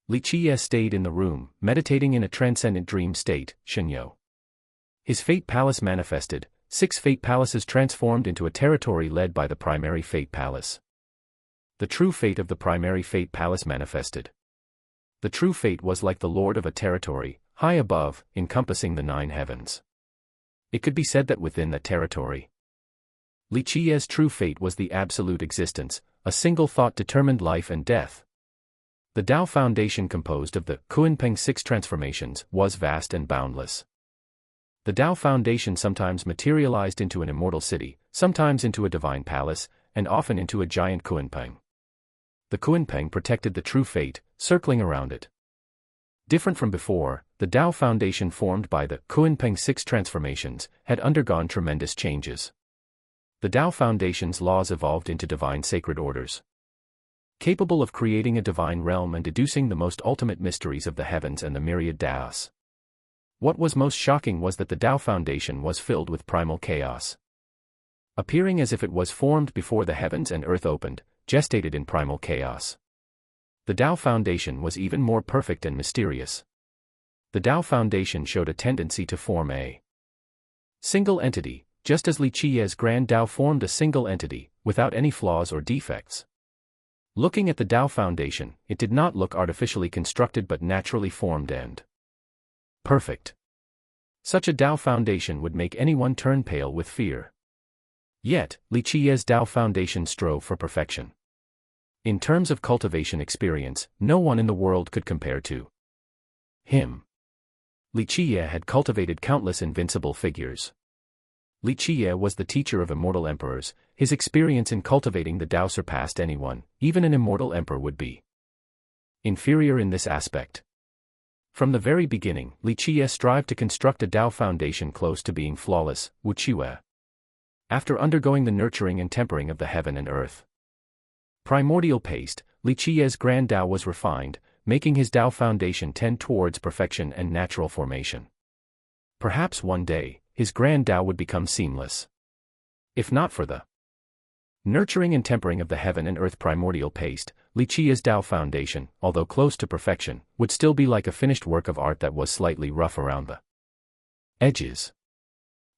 Li Qiye stayed in the room, meditating in a transcendent dream state, Shenyo. His Fate Palace manifested, 6 Fate Palaces transformed into a territory led by the primary Fate Palace. The true fate of the primary Fate Palace manifested. The true fate was like the lord of a territory, high above, encompassing the 9 heavens. It could be said that within that territory, Li Qiye's true fate was the absolute existence, a single thought determined life and death. The Tao Foundation, composed of the Kunpeng 6 transformations, was vast and boundless. The Tao Foundation sometimes materialized into an immortal city, sometimes into a divine palace, and often into a giant Kunpeng. The Kunpeng protected the true fate, circling around it. Different from before, the Tao Foundation formed by the Kunpeng 6 transformations had undergone tremendous changes. The Tao Foundation's laws evolved into divine sacred orders, capable of creating a divine realm and deducing the most ultimate mysteries of the heavens and the myriad Taos. What was most shocking was that the Tao Foundation was filled with primal chaos. Appearing as if it was formed before the heavens and earth opened, gestated in primal chaos. The Tao Foundation was even more perfect and mysterious. The Tao Foundation showed a tendency to form a single entity, just as Li Qiye's Grand Tao formed a single entity, without any flaws or defects. Looking at the Tao Foundation, it did not look artificially constructed but naturally formed and perfect. Such a Tao Foundation would make anyone turn pale with fear. Yet, Li Qiye's Tao Foundation strove for perfection. In terms of cultivation experience, no one in the world could compare to him. Li Qiye had cultivated countless invincible figures. Li Qiye was the teacher of immortal emperors. His experience in cultivating the Tao surpassed anyone, even an immortal emperor would be inferior in this aspect. From the very beginning, Li Qiye strived to construct a Tao foundation close to being flawless, Wuqiwe. After undergoing the nurturing and tempering of the heaven and earth primordial paste, Li Qiye's Grand Tao was refined, making his Tao foundation tend towards perfection and natural formation. Perhaps one day, his Grand Tao would become seamless. If not for the nurturing and tempering of the heaven and earth primordial paste, Li Qiye's Tao foundation, although close to perfection, would still be like a finished work of art that was slightly rough around the edges.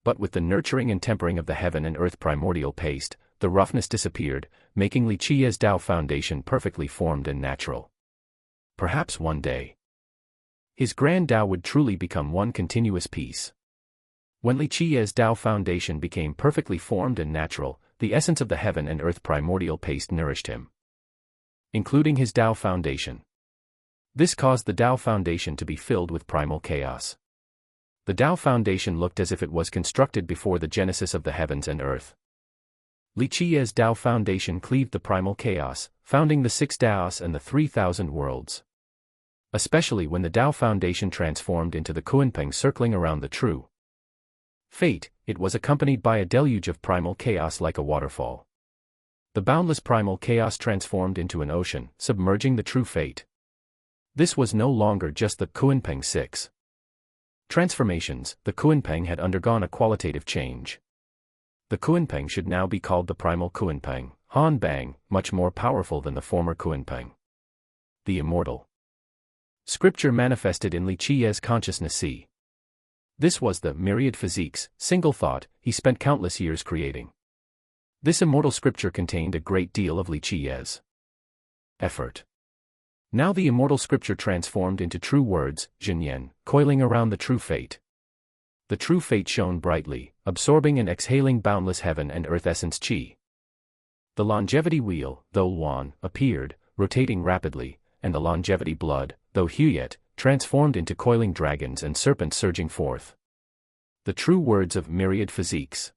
But with the nurturing and tempering of the heaven and earth primordial paste, the roughness disappeared, making Li Qiye's Tao foundation perfectly formed and natural. Perhaps one day, his Grand Tao would truly become one continuous piece. When Li Qiye's Tao foundation became perfectly formed and natural, the essence of the heaven and earth primordial paste nourished him, including his Tao foundation. This caused the Tao foundation to be filled with primal chaos. The Tao foundation looked as if it was constructed before the genesis of the heavens and earth. Li Qiye's Tao foundation cleaved the primal chaos, founding the 6 Taos and the 3,000 worlds. Especially when the Tao foundation transformed into the Kunpeng circling around the true fate, it was accompanied by a deluge of primal chaos like a waterfall. The boundless primal chaos transformed into an ocean, submerging the true fate. This was no longer just the Kunpeng 6 transformations. The Kunpeng had undergone a qualitative change. The Kunpeng should now be called the primal Kunpeng, Han Bang, much more powerful than the former Kunpeng. The Immortal scripture manifested in Li Qiye's consciousness. See. This was the myriad physiques, single thought, he spent countless years creating. This immortal scripture contained a great deal of Li Qiye's effort. Now the immortal scripture transformed into true words, Zhenyan, coiling around the true fate. The true fate shone brightly, absorbing and exhaling boundless heaven and earth essence qi. The longevity wheel, though Luan, appeared, rotating rapidly, and the longevity blood, though Huyet, transformed into coiling dragons and serpents surging forth. The true words of myriad physiques.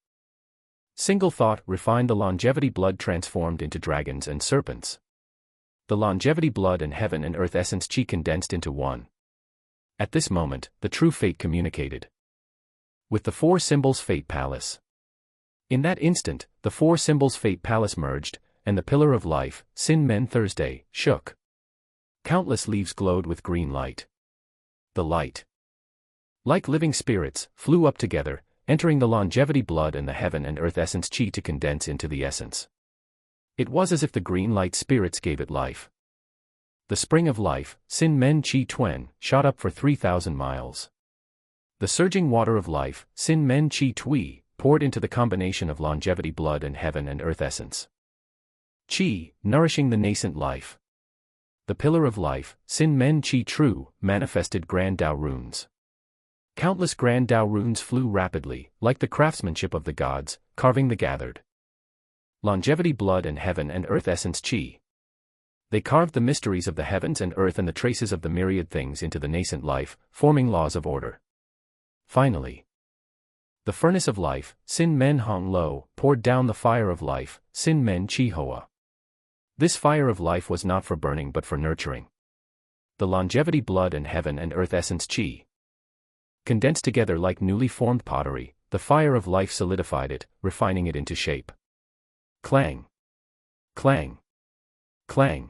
Single thought refined the longevity blood transformed into dragons and serpents. The longevity blood and heaven and earth essence qi condensed into one. At this moment, the true fate communicated with the 4 symbols fate palace. In that instant, the 4 symbols fate palace merged, and the pillar of life, Sin Men Thursday, shook. Countless leaves glowed with green light. The light, like living spirits, flew up together, entering the longevity blood and the heaven and earth essence qi to condense into the essence. It was as if the green light spirits gave it life. The spring of life, Sin Men Qi Tuen, shot up for 3,000 miles. The surging water of life, Sin Men Qi Tui, poured into the combination of longevity blood and heaven and earth essence qi, nourishing the nascent life. The pillar of life, Sin Men Qi True, manifested grand Tao runes. Countless grand Tao runes flew rapidly, like the craftsmanship of the gods, carving the gathered longevity blood and heaven and earth essence qi. They carved the mysteries of the heavens and earth and the traces of the myriad things into the nascent life, forming laws of order. Finally, the furnace of life, Sin Men Hong Lo, poured down the fire of life, Sin Men Qi Hoa. This fire of life was not for burning but for nurturing. The longevity blood and heaven and earth essence qi condensed together like newly formed pottery. The fire of life solidified it, refining it into shape. Clang. Clang. Clang.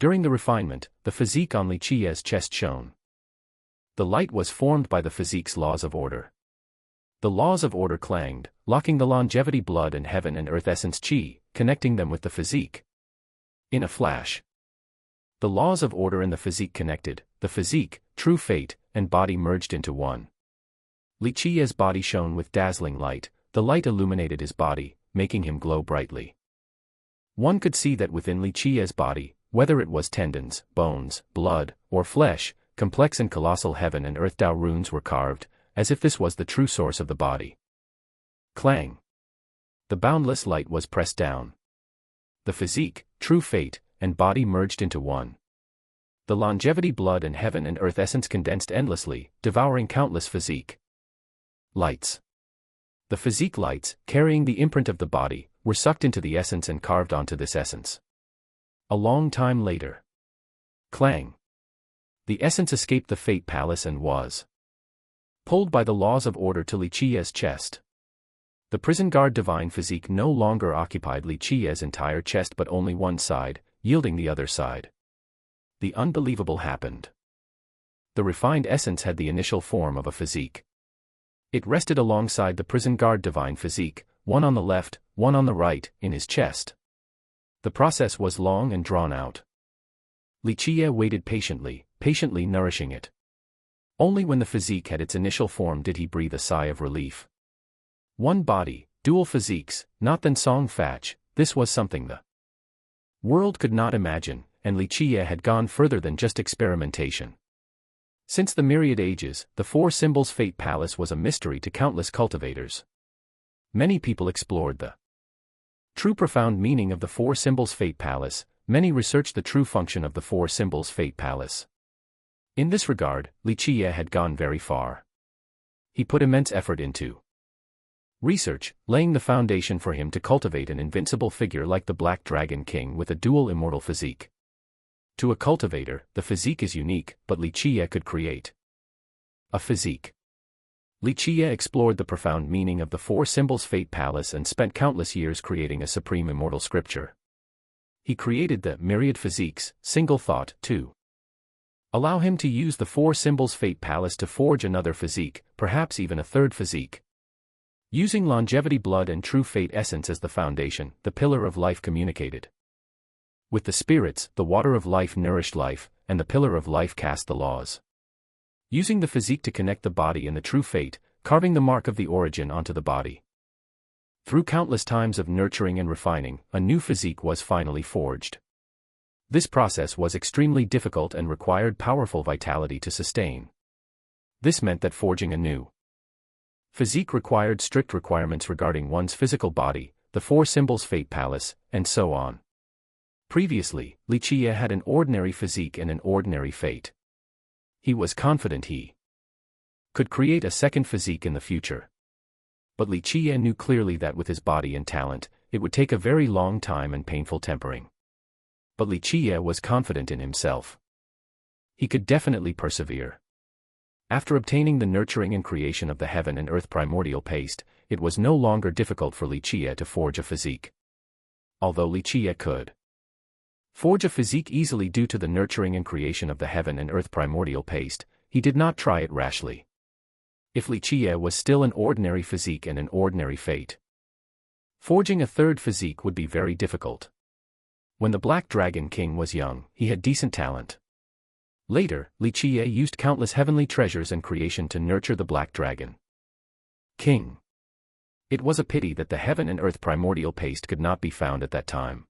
During the refinement, the physique on Li Qiye's chest shone. The light was formed by the physique's laws of order. The laws of order clanged, locking the longevity blood and heaven and earth essence qi, connecting them with the physique. In a flash, the laws of order and the physique connected, the physique, true fate, and body merged into one. Li Qiye's body shone with dazzling light, the light illuminated his body, making him glow brightly. One could see that within Li Qiye's body, whether it was tendons, bones, blood, or flesh, complex and colossal heaven and earth Tao runes were carved, as if this was the true source of the body. Clang. The boundless light was pressed down. The physique, true fate, and body merged into one. The longevity blood and heaven and earth essence condensed endlessly, devouring countless physique lights. The physique lights, carrying the imprint of the body, were sucked into the essence and carved onto this essence. A long time later. Clang. The essence escaped the fate palace and was pulled by the laws of order to Li Qiye's chest. The prison guard divine physique no longer occupied Li Qiye's entire chest but only one side, yielding the other side. The unbelievable happened. The refined essence had the initial form of a physique. It rested alongside the prison guard divine physique, one on the left, one on the right, in his chest. The process was long and drawn out. Li Qiye waited patiently nourishing it. Only when the physique had its initial form did he breathe a sigh of relief. One body, dual physiques, not then Song Fach, this was something the world could not imagine, and Li Qiye had gone further than just experimentation. Since the myriad ages, the Four Symbols Fate Palace was a mystery to countless cultivators. Many people explored the true profound meaning of the Four Symbols Fate Palace. Many researched the true function of the Four Symbols Fate Palace. In this regard, Li Qiye had gone very far. He put immense effort into research, laying the foundation for him to cultivate an invincible figure like the Black Dragon King with a dual immortal physique. To a cultivator, the physique is unique, but Li Qiye could create a physique. Li Qiye explored the profound meaning of the Four Symbols Fate Palace and spent countless years creating a supreme immortal scripture. He created the myriad physiques, single thought, to allow him to use the Four Symbols Fate Palace to forge another physique, perhaps even a third physique. Using longevity blood and true fate essence as the foundation, the pillar of life communicated with the spirits, the water of life nourished life, and the pillar of life cast the laws. Using the physique to connect the body and the true fate, carving the mark of the origin onto the body. Through countless times of nurturing and refining, a new physique was finally forged. This process was extremely difficult and required powerful vitality to sustain. This meant that forging a new physique required strict requirements regarding one's physical body, the Four Symbols Fate Palace, and so on. Previously, Li Qiye had an ordinary physique and an ordinary fate. He was confident he could create a second physique in the future. But Li Qiye knew clearly that with his body and talent, it would take a very long time and painful tempering. But Li Qiye was confident in himself. He could definitely persevere. After obtaining the nurturing and creation of the heaven and earth primordial paste, it was no longer difficult for Li Qiye to forge a physique. Although Li Qiye could forge a physique easily due to the nurturing and creation of the heaven and earth primordial paste, he did not try it rashly. If Li Qiye was still an ordinary physique and an ordinary fate, forging a third physique would be very difficult. When the Black Dragon King was young, he had decent talent. Later, Li Qiye used countless heavenly treasures and creation to nurture the Black Dragon King. It was a pity that the heaven and earth primordial paste could not be found at that time.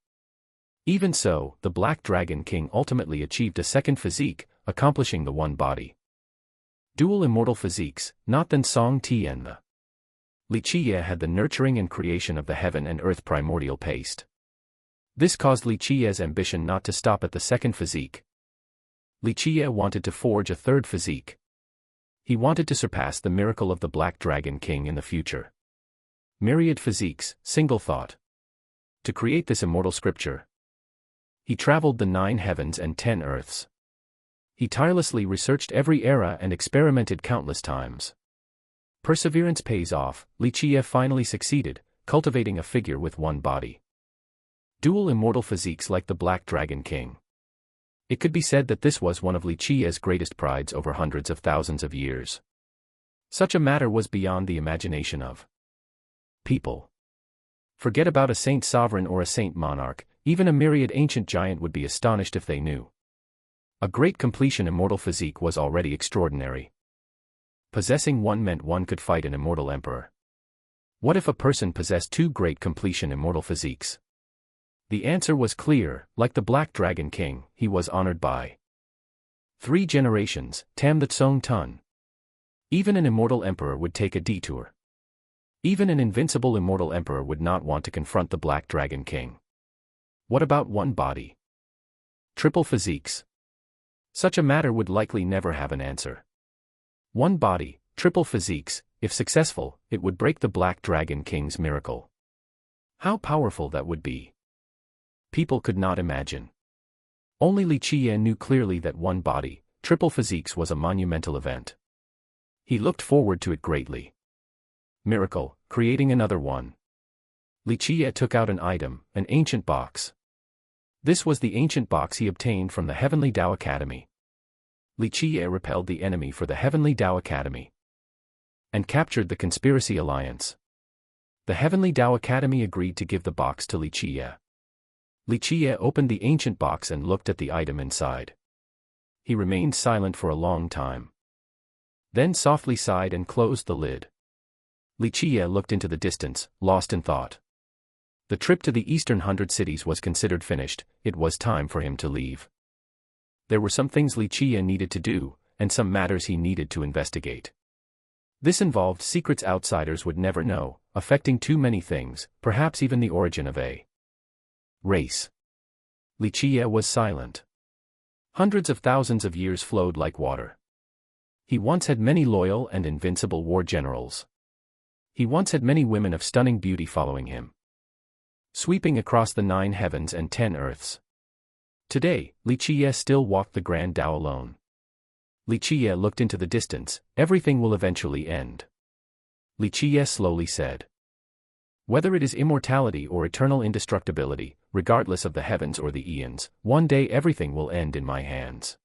Even so, the Black Dragon King ultimately achieved a second physique, accomplishing the one body dual immortal physiques, not then Song Tian the. Li Qiye had the nurturing and creation of the heaven and earth primordial paste. This caused Li Qiye's ambition not to stop at the second physique. Li Qiye wanted to forge a third physique. He wanted to surpass the miracle of the Black Dragon King in the future. Myriad physiques, single thought. To create this immortal scripture, he traveled the 9 heavens and 10 earths. He tirelessly researched every era and experimented countless times. Perseverance pays off. Li Qiye finally succeeded, cultivating a figure with one body dual immortal physiques like the Black Dragon King. It could be said that this was one of Li Qiye's greatest prides over hundreds of thousands of years. Such a matter was beyond the imagination of people. Forget about a saint sovereign or a saint monarch, even a myriad ancient giant would be astonished if they knew. A great completion immortal physique was already extraordinary. Possessing one meant one could fight an immortal emperor. What if a person possessed 2 great completion immortal physiques? The answer was clear. Like the Black Dragon King, he was honored by 3 generations, Tam the Tsong Tun. Even an immortal emperor would take a detour. Even an invincible immortal emperor would not want to confront the Black Dragon King. What about one body? Triple physiques? Such a matter would likely never have an answer. One body, triple physiques, if successful, it would break the Black Dragon King's miracle. How powerful that would be! People could not imagine. Only Li Qiye knew clearly that one body, triple physiques was a monumental event. He looked forward to it greatly. Miracle, creating another one. Li Qiye took out an item, an ancient box. This was the ancient box he obtained from the Heavenly Tao Academy. Li Qiye repelled the enemy for the Heavenly Tao Academy and captured the Conspiracy Alliance. The Heavenly Tao Academy agreed to give the box to Li Qiye. Li Qiye opened the ancient box and looked at the item inside. He remained silent for a long time. Then softly sighed and closed the lid. Li Qiye looked into the distance, lost in thought. The trip to the eastern 100 cities was considered finished. It was time for him to leave. There were some things Li Qiye needed to do, and some matters he needed to investigate. This involved secrets outsiders would never know, affecting too many things, perhaps even the origin of a race. Li Qiye was silent. Hundreds of thousands of years flowed like water. He once had many loyal and invincible war generals. He once had many women of stunning beauty following him, sweeping across the 9 heavens and 10 earths. Today, Li Qiye still walked the Grand Tao alone. Li Qiye looked into the distance. Everything will eventually end. Li Qiye slowly said. Whether it is immortality or eternal indestructibility, regardless of the heavens or the eons, one day everything will end in my hands.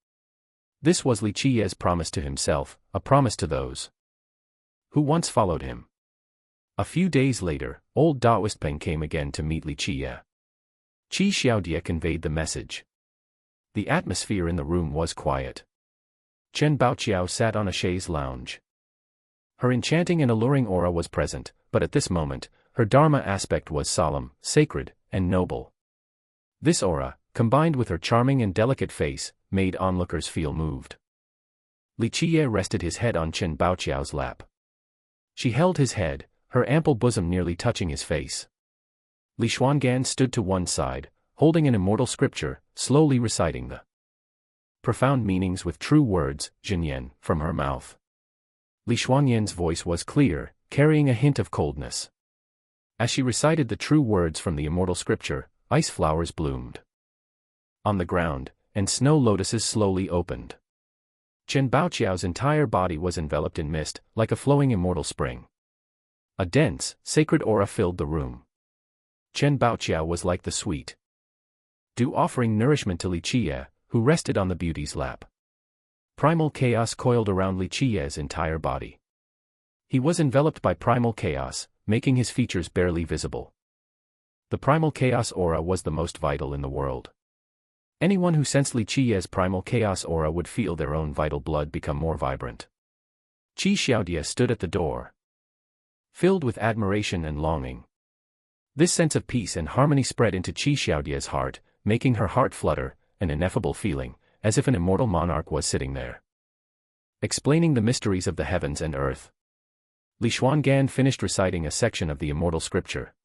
This was Li Qiye's promise to himself, a promise to those who once followed him. A few days later, old Daoist Peng came again to meet Li Qiye. Qi Xiaodia conveyed the message. The atmosphere in the room was quiet. Chen Baoqiao sat on a chaise lounge. Her enchanting and alluring aura was present, but at this moment, her Dharma aspect was solemn, sacred, and noble. This aura, combined with her charming and delicate face, made onlookers feel moved. Li Qiye rested his head on Chen Baoqiao's lap. She held his head, her ample bosom nearly touching his face. Li Xuangan stood to one side, holding an immortal scripture, slowly reciting the profound meanings with true words, Zhenyan, from her mouth. Li Xuanyan's voice was clear, carrying a hint of coldness. As she recited the true words from the immortal scripture, ice flowers bloomed on the ground, and snow lotuses slowly opened. Chen Baoqiao's entire body was enveloped in mist, like a flowing immortal spring. A dense, sacred aura filled the room. Chen Baoqiao was like the sweet dew offering nourishment to Li Qiye, who rested on the beauty's lap. Primal chaos coiled around Li Qiye's entire body. He was enveloped by primal chaos, making his features barely visible. The primal chaos aura was the most vital in the world. Anyone who sensed Li Qiye's primal chaos aura would feel their own vital blood become more vibrant. Qi Xiaodia stood at the door, filled with admiration and longing. This sense of peace and harmony spread into Qi Xiaodia's heart, making her heart flutter, an ineffable feeling, as if an immortal monarch was sitting there, explaining the mysteries of the heavens and earth. Li Xuangan finished reciting a section of the immortal scripture.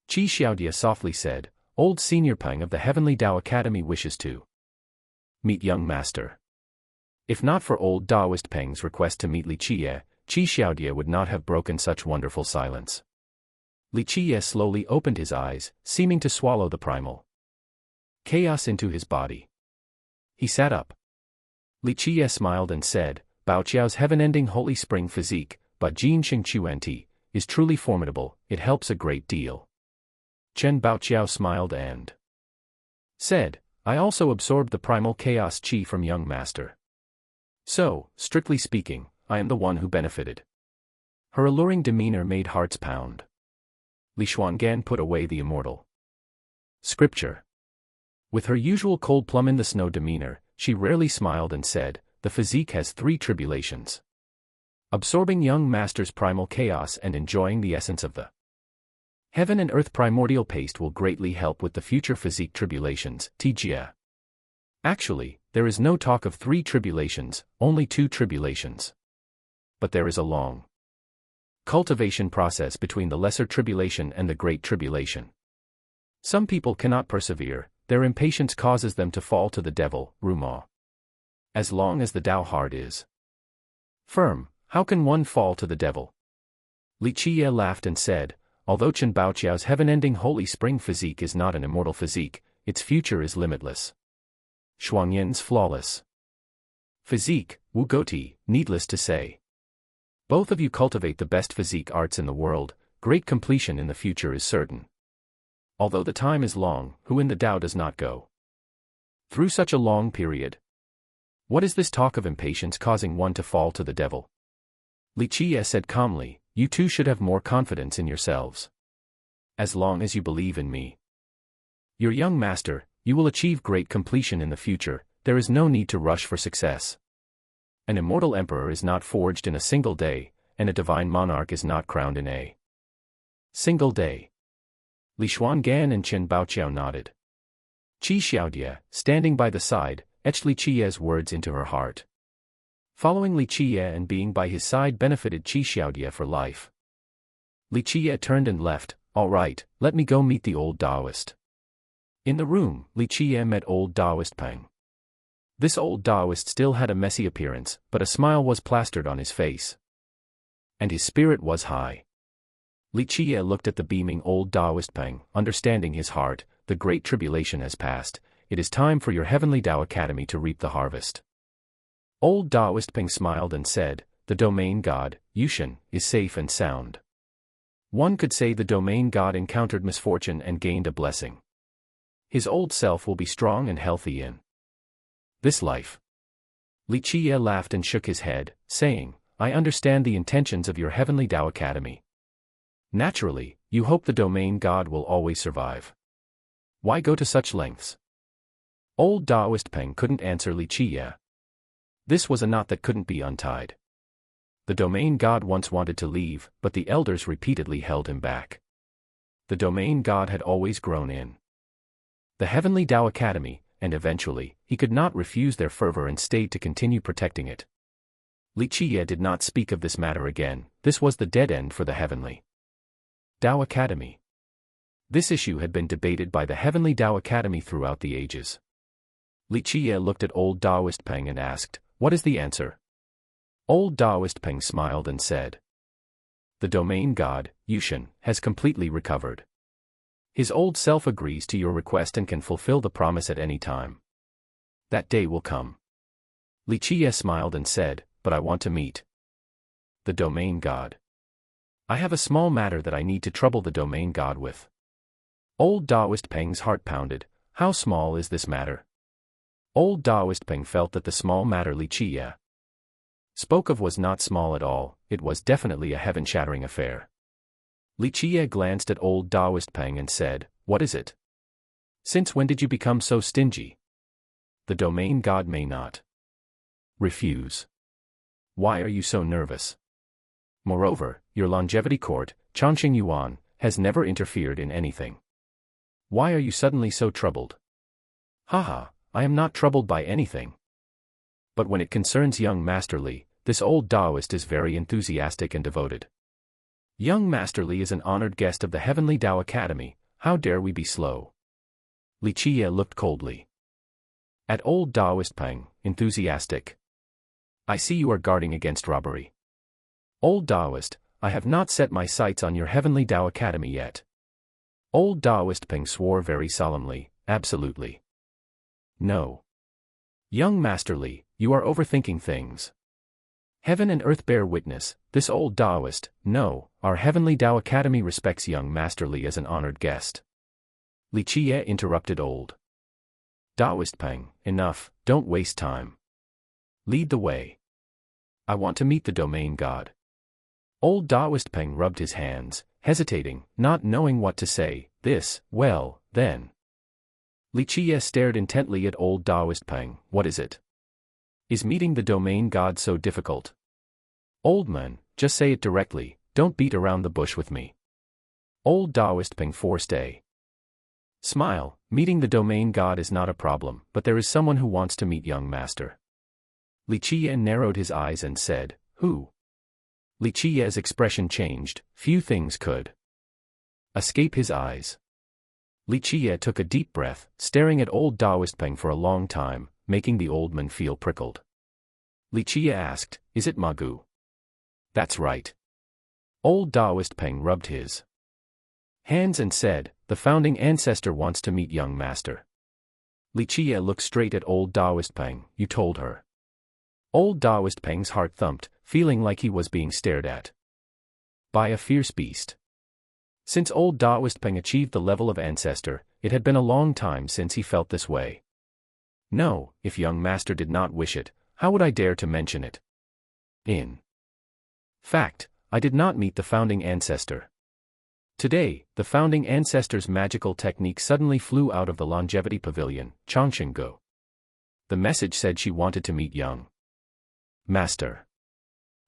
Qi Xiaodia softly said, "Old Senior Peng of the Heavenly Tao Academy wishes to meet young master." If not for old Daoist Peng's request to meet Li Qiye, Qi Xiaodia would not have broken such wonderful silence. Li Qiye slowly opened his eyes, seeming to swallow the primal chaos into his body. He sat up. Li Qiye smiled and said, "Baoqiao's heaven-ending holy spring physique, but Jin Xingquanti, is truly formidable, it helps a great deal." Chen Baoqiao smiled and said, "I also absorbed the primal chaos qi from young master. So, strictly speaking, I am the one who benefited." Her alluring demeanor made hearts pound. Li Xuangan put away the immortal scripture. With her usual cold plum in the snow demeanor, she rarely smiled and said, "The physique has 3 tribulations. Absorbing young master's primal chaos and enjoying the essence of the heaven and earth primordial paste will greatly help with the future physique tribulations, Tijia." Actually, there is no talk of 3 tribulations, only 2 tribulations. But there is a long cultivation process between the lesser tribulation and the great tribulation. Some people cannot persevere, their impatience causes them to fall to the devil, Ruma. As long as the Tao heart is firm, how can one fall to the devil? Li Qiye laughed and said, "Although Chen Baoqiao's heaven-ending holy spring physique is not an immortal physique, its future is limitless. Shuangyan's flawless physique, Wu Goti, needless to say. Both of you cultivate the best physique arts in the world, great completion in the future is certain. Although the time is long, who in the Tao does not go through such a long period? What is this talk of impatience causing one to fall to the devil?" Li Qiye said calmly, "You two should have more confidence in yourselves. As long as you believe in me, your young master, you will achieve great completion in the future. There is no need to rush for success. An immortal emperor is not forged in a single day, and a divine monarch is not crowned in a single day." Li Xuangan and Chen Baoqiao nodded. Qi Xiaodia, standing by the side, etched Li Qiye's words into her heart. Following Li Qiye and being by his side benefited Xiaodia for life. Li Qiye turned and left. All right, let me go meet the old Taoist. In the room, Li Qiye met old Taoist Peng. This old Taoist still had a messy appearance, but a smile was plastered on his face. And his spirit was high. Li Qiye looked at the beaming old Taoist Peng, understanding his heart. The great tribulation has passed. It is time for your heavenly Tao Academy to reap the harvest. Old Taoist Peng smiled and said, the domain god, Yushan, is safe and sound. One could say the domain god encountered misfortune and gained a blessing. His old self will be strong and healthy in this life. Li Qiye laughed and shook his head, saying, I understand the intentions of your heavenly Tao Academy. Naturally, you hope the domain god will always survive. Why go to such lengths? Old Taoist Peng couldn't answer Li Qiye. This was a knot that couldn't be untied. The domain god once wanted to leave, but the elders repeatedly held him back. The domain god had always grown in the heavenly Tao Academy, and eventually, he could not refuse their fervor and stayed to continue protecting it. Li Qiye did not speak of this matter again. This was the dead end for the heavenly Tao Academy. This issue had been debated by the heavenly Tao Academy throughout the ages. Li Qiye looked at old Taoist Peng and asked, what is the answer? Old Taoist Peng smiled and said, the domain god, Yushan, has completely recovered. His old self agrees to your request and can fulfill the promise at any time. That day will come. Li Qiye smiled and said, but I want to meet the domain god. I have a small matter that I need to trouble the domain god with. Old Taoist Peng's heart pounded. How small is this matter? Old Taoist Peng felt that the small matter Li Qiye spoke of was not small at all. It was definitely a heaven-shattering affair. Li Qiye glanced at old Taoist Peng and said, what is it? Since when did you become so stingy? The domain god may not refuse. Why are you so nervous? Moreover, your longevity court, Changqing Yuan, has never interfered in anything. Why are you suddenly so troubled? Haha, I am not troubled by anything. But when it concerns young Master Li, this old Taoist is very enthusiastic and devoted. Young Master Li is an honored guest of the Heavenly Tao Academy. How dare we be slow? Li Qiye looked coldly at old Taoist Peng, enthusiastic. I see you are guarding against robbery. Old Taoist, I have not set my sights on your Heavenly Tao Academy yet. Old Taoist Peng swore very solemnly, absolutely. No. Young Master Li, you are overthinking things. Heaven and earth bear witness, this old Taoist, no, our Heavenly Tao Academy respects young Master Li as an honored guest. Li Qiye interrupted old Taoist Peng, enough, don't waste time. Lead the way. I want to meet the domain god. Old Taoist Peng rubbed his hands, hesitating, not knowing what to say. Well, then. Li Qiye stared intently at old Taoist Peng. What is it? Is meeting the domain god so difficult? Old man, just say it directly, don't beat around the bush with me. Old Taoist Peng forced a smile. Meeting the domain god is not a problem, but there is someone who wants to meet young master. Li Qiye narrowed his eyes and said, who? Li Qiye's expression changed. Few things could escape his eyes. Li Qiye took a deep breath, staring at old Taoist Peng for a long time, making the old man feel prickled. Li Qiye asked, is it Magu? That's right. Old Taoist Peng rubbed his hands and said, the founding ancestor wants to meet young master. Li Qiye looked straight at old Taoist Peng. You told her. Old Taoist Peng's heart thumped, feeling like he was being stared at by a fierce beast. Since old Taoist Peng achieved the level of ancestor, it had been a long time since he felt this way. No, if young master did not wish it, how would I dare to mention it? In fact, I did not meet the founding ancestor. Today, the founding ancestor's magical technique suddenly flew out of the longevity pavilion, Changqing Go. The message said she wanted to meet young master.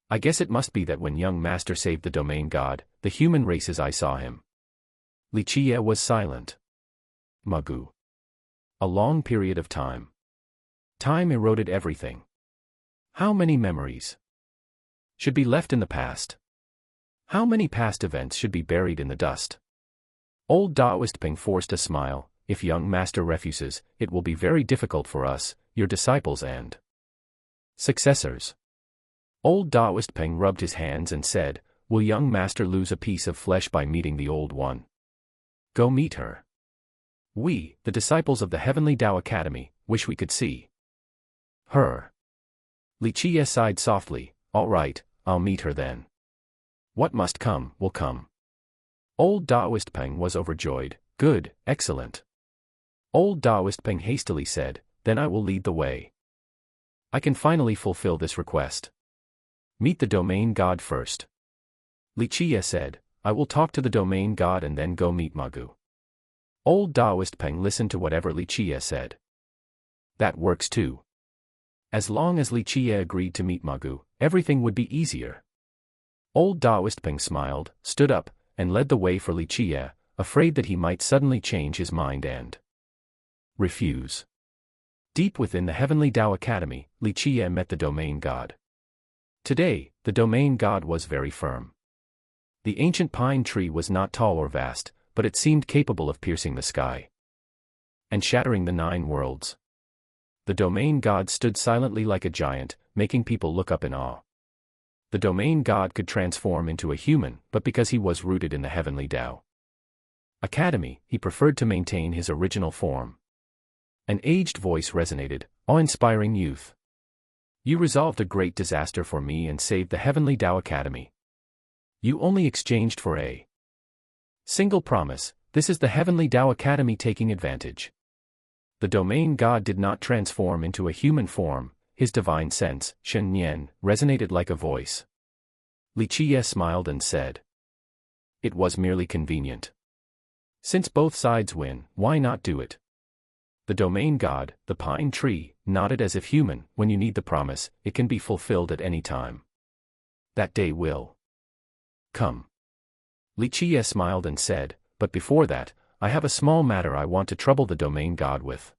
I guess it must be that when young master saved the domain god, the human races I saw him. Li Qiye was silent. Magu. A long period of time. Time eroded everything. How many memories should be left in the past? How many past events should be buried in the dust? Old Taoist Ping forced a smile. If young master refuses, it will be very difficult for us, your disciples and successors. Old Taoist Ping rubbed his hands and said, will young master lose a piece of flesh by meeting the old one? Go meet her. We, the disciples of the Heavenly Tao Academy, wish we could see her. Li Qiye sighed softly. All right, I'll meet her then. What must come, will come. Old Taoist Peng was overjoyed. Good, excellent. Old Taoist Peng hastily said, then I will lead the way. I can finally fulfill this request. Meet the domain god first. Li Qiye said, I will talk to the domain god and then go meet Magu. Old Taoist Peng listened to whatever Li Qiye said. That works too. As long as Li Qiye agreed to meet Magu, everything would be easier. Old Taoist Peng smiled, stood up, and led the way for Li Qiye, afraid that he might suddenly change his mind and refuse. Deep within the Heavenly Tao Academy, Li Qiye met the domain god. Today, the domain god was very firm. The ancient pine tree was not tall or vast, but it seemed capable of piercing the sky and shattering the 9 worlds. The domain god stood silently like a giant, making people look up in awe. The domain god could transform into a human, but because he was rooted in the Heavenly Tao Academy, he preferred to maintain his original form. An aged voice resonated, awe-inspiring youth. You resolved a great disaster for me and saved the Heavenly Tao Academy. You only exchanged for a single promise. This is the Heavenly Tao Academy taking advantage. The domain god did not transform into a human form. His divine sense, Shen Nian, resonated like a voice. Li Qiye smiled and said, it was merely convenient. Since both sides win, why not do it? The domain god, the pine tree, nodded as if human. When you need the promise, it can be fulfilled at any time. That day will come. Li Qiye smiled and said, but before that, I have a small matter I want to trouble the domain god with.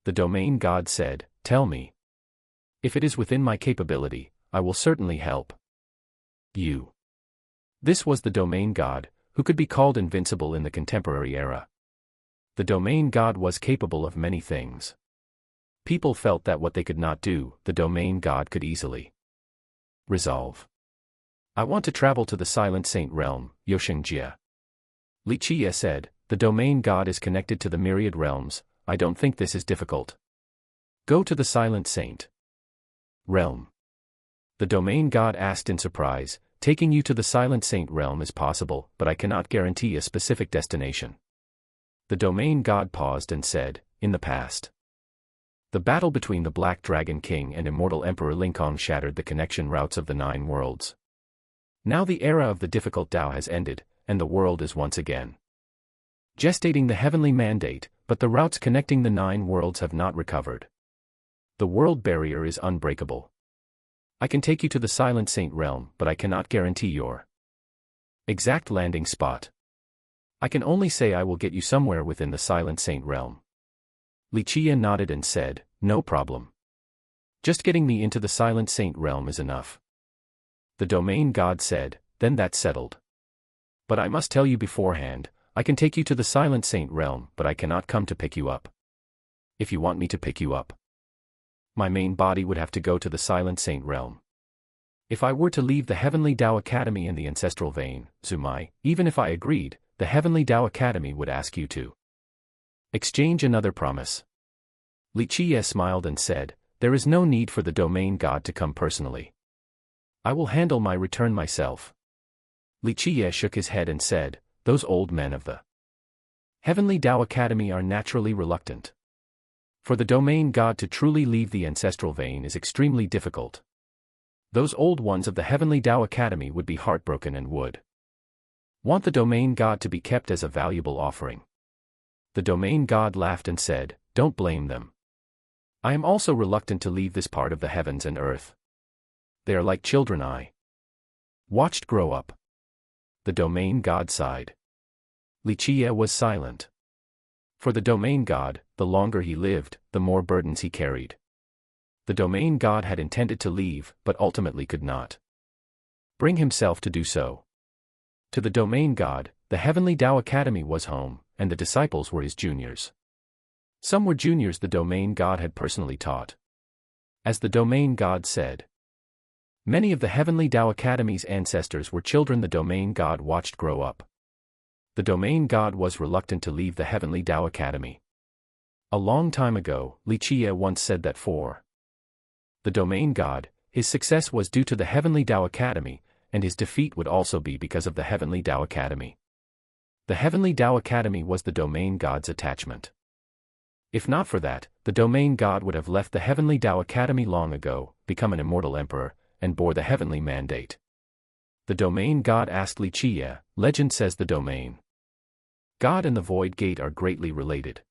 The domain god said, tell me. If it is within my capability, I will certainly help you. This was the domain god, who could be called invincible in the contemporary era. The domain god was capable of many things. People felt that what they could not do, the domain god could easily resolve. I want to travel to the Silent Saint realm, Xianxia. Li Qiye said, the domain god is connected to the myriad realms. I don't think this is difficult. Go to the Silent Saint realm. The domain god asked in surprise, taking you to the Silent Saint realm is possible, but I cannot guarantee a specific destination. The domain god paused and said, in the past, the battle between the Black Dragon King and Immortal Emperor Lingkong shattered the connection routes of the 9 worlds. Now the era of the difficult Tao has ended, and the world is once again gestating the heavenly mandate, but the routes connecting the 9 worlds have not recovered. The world barrier is unbreakable. I can take you to the Silent Saint realm, but I cannot guarantee your exact landing spot. I can only say I will get you somewhere within the Silent Saint realm. Li Qiye nodded and said, no problem. Just getting me into the Silent Saint realm is enough. The domain god said, then that's settled. But I must tell you beforehand, I can take you to the Silent Saint realm, but I cannot come to pick you up. If you want me to pick you up, my main body would have to go to the Silent Saint realm. If I were to leave the Heavenly Tao Academy in the ancestral vein, Zumai, even if I agreed, the Heavenly Tao Academy would ask you to exchange another promise. Li Qiye smiled and said, there is no need for the domain god to come personally. I will handle my return myself. Li Qiye shook his head and said, those old men of the Heavenly Tao Academy are naturally reluctant. For the domain god to truly leave the ancestral vein is extremely difficult. Those old ones of the Heavenly Tao Academy would be heartbroken and would want the domain god to be kept as a valuable offering. The domain god laughed and said, don't blame them. I am also reluctant to leave this part of the heavens and earth. They are like children I watched grow up. The domain god sighed. Li Qiye was silent. For the domain god, the longer he lived, the more burdens he carried. The domain god had intended to leave, but ultimately could not bring himself to do so. To the domain god, the Heavenly Tao Academy was home, and the disciples were his juniors. Some were juniors the domain god had personally taught. As the domain god said, many of the Heavenly Tao Academy's ancestors were children the domain god watched grow up. The domain god was reluctant to leave the Heavenly Tao Academy. A long time ago, Li Qiye once said that for the domain god, his success was due to the Heavenly Tao Academy, and his defeat would also be because of the Heavenly Tao Academy. The Heavenly Tao Academy was the domain god's attachment. If not for that, the domain god would have left the Heavenly Tao Academy long ago, become an immortal emperor, and bore the heavenly mandate. The domain god asked Li Qiye, legend says the domain god and the Void Gate are greatly related.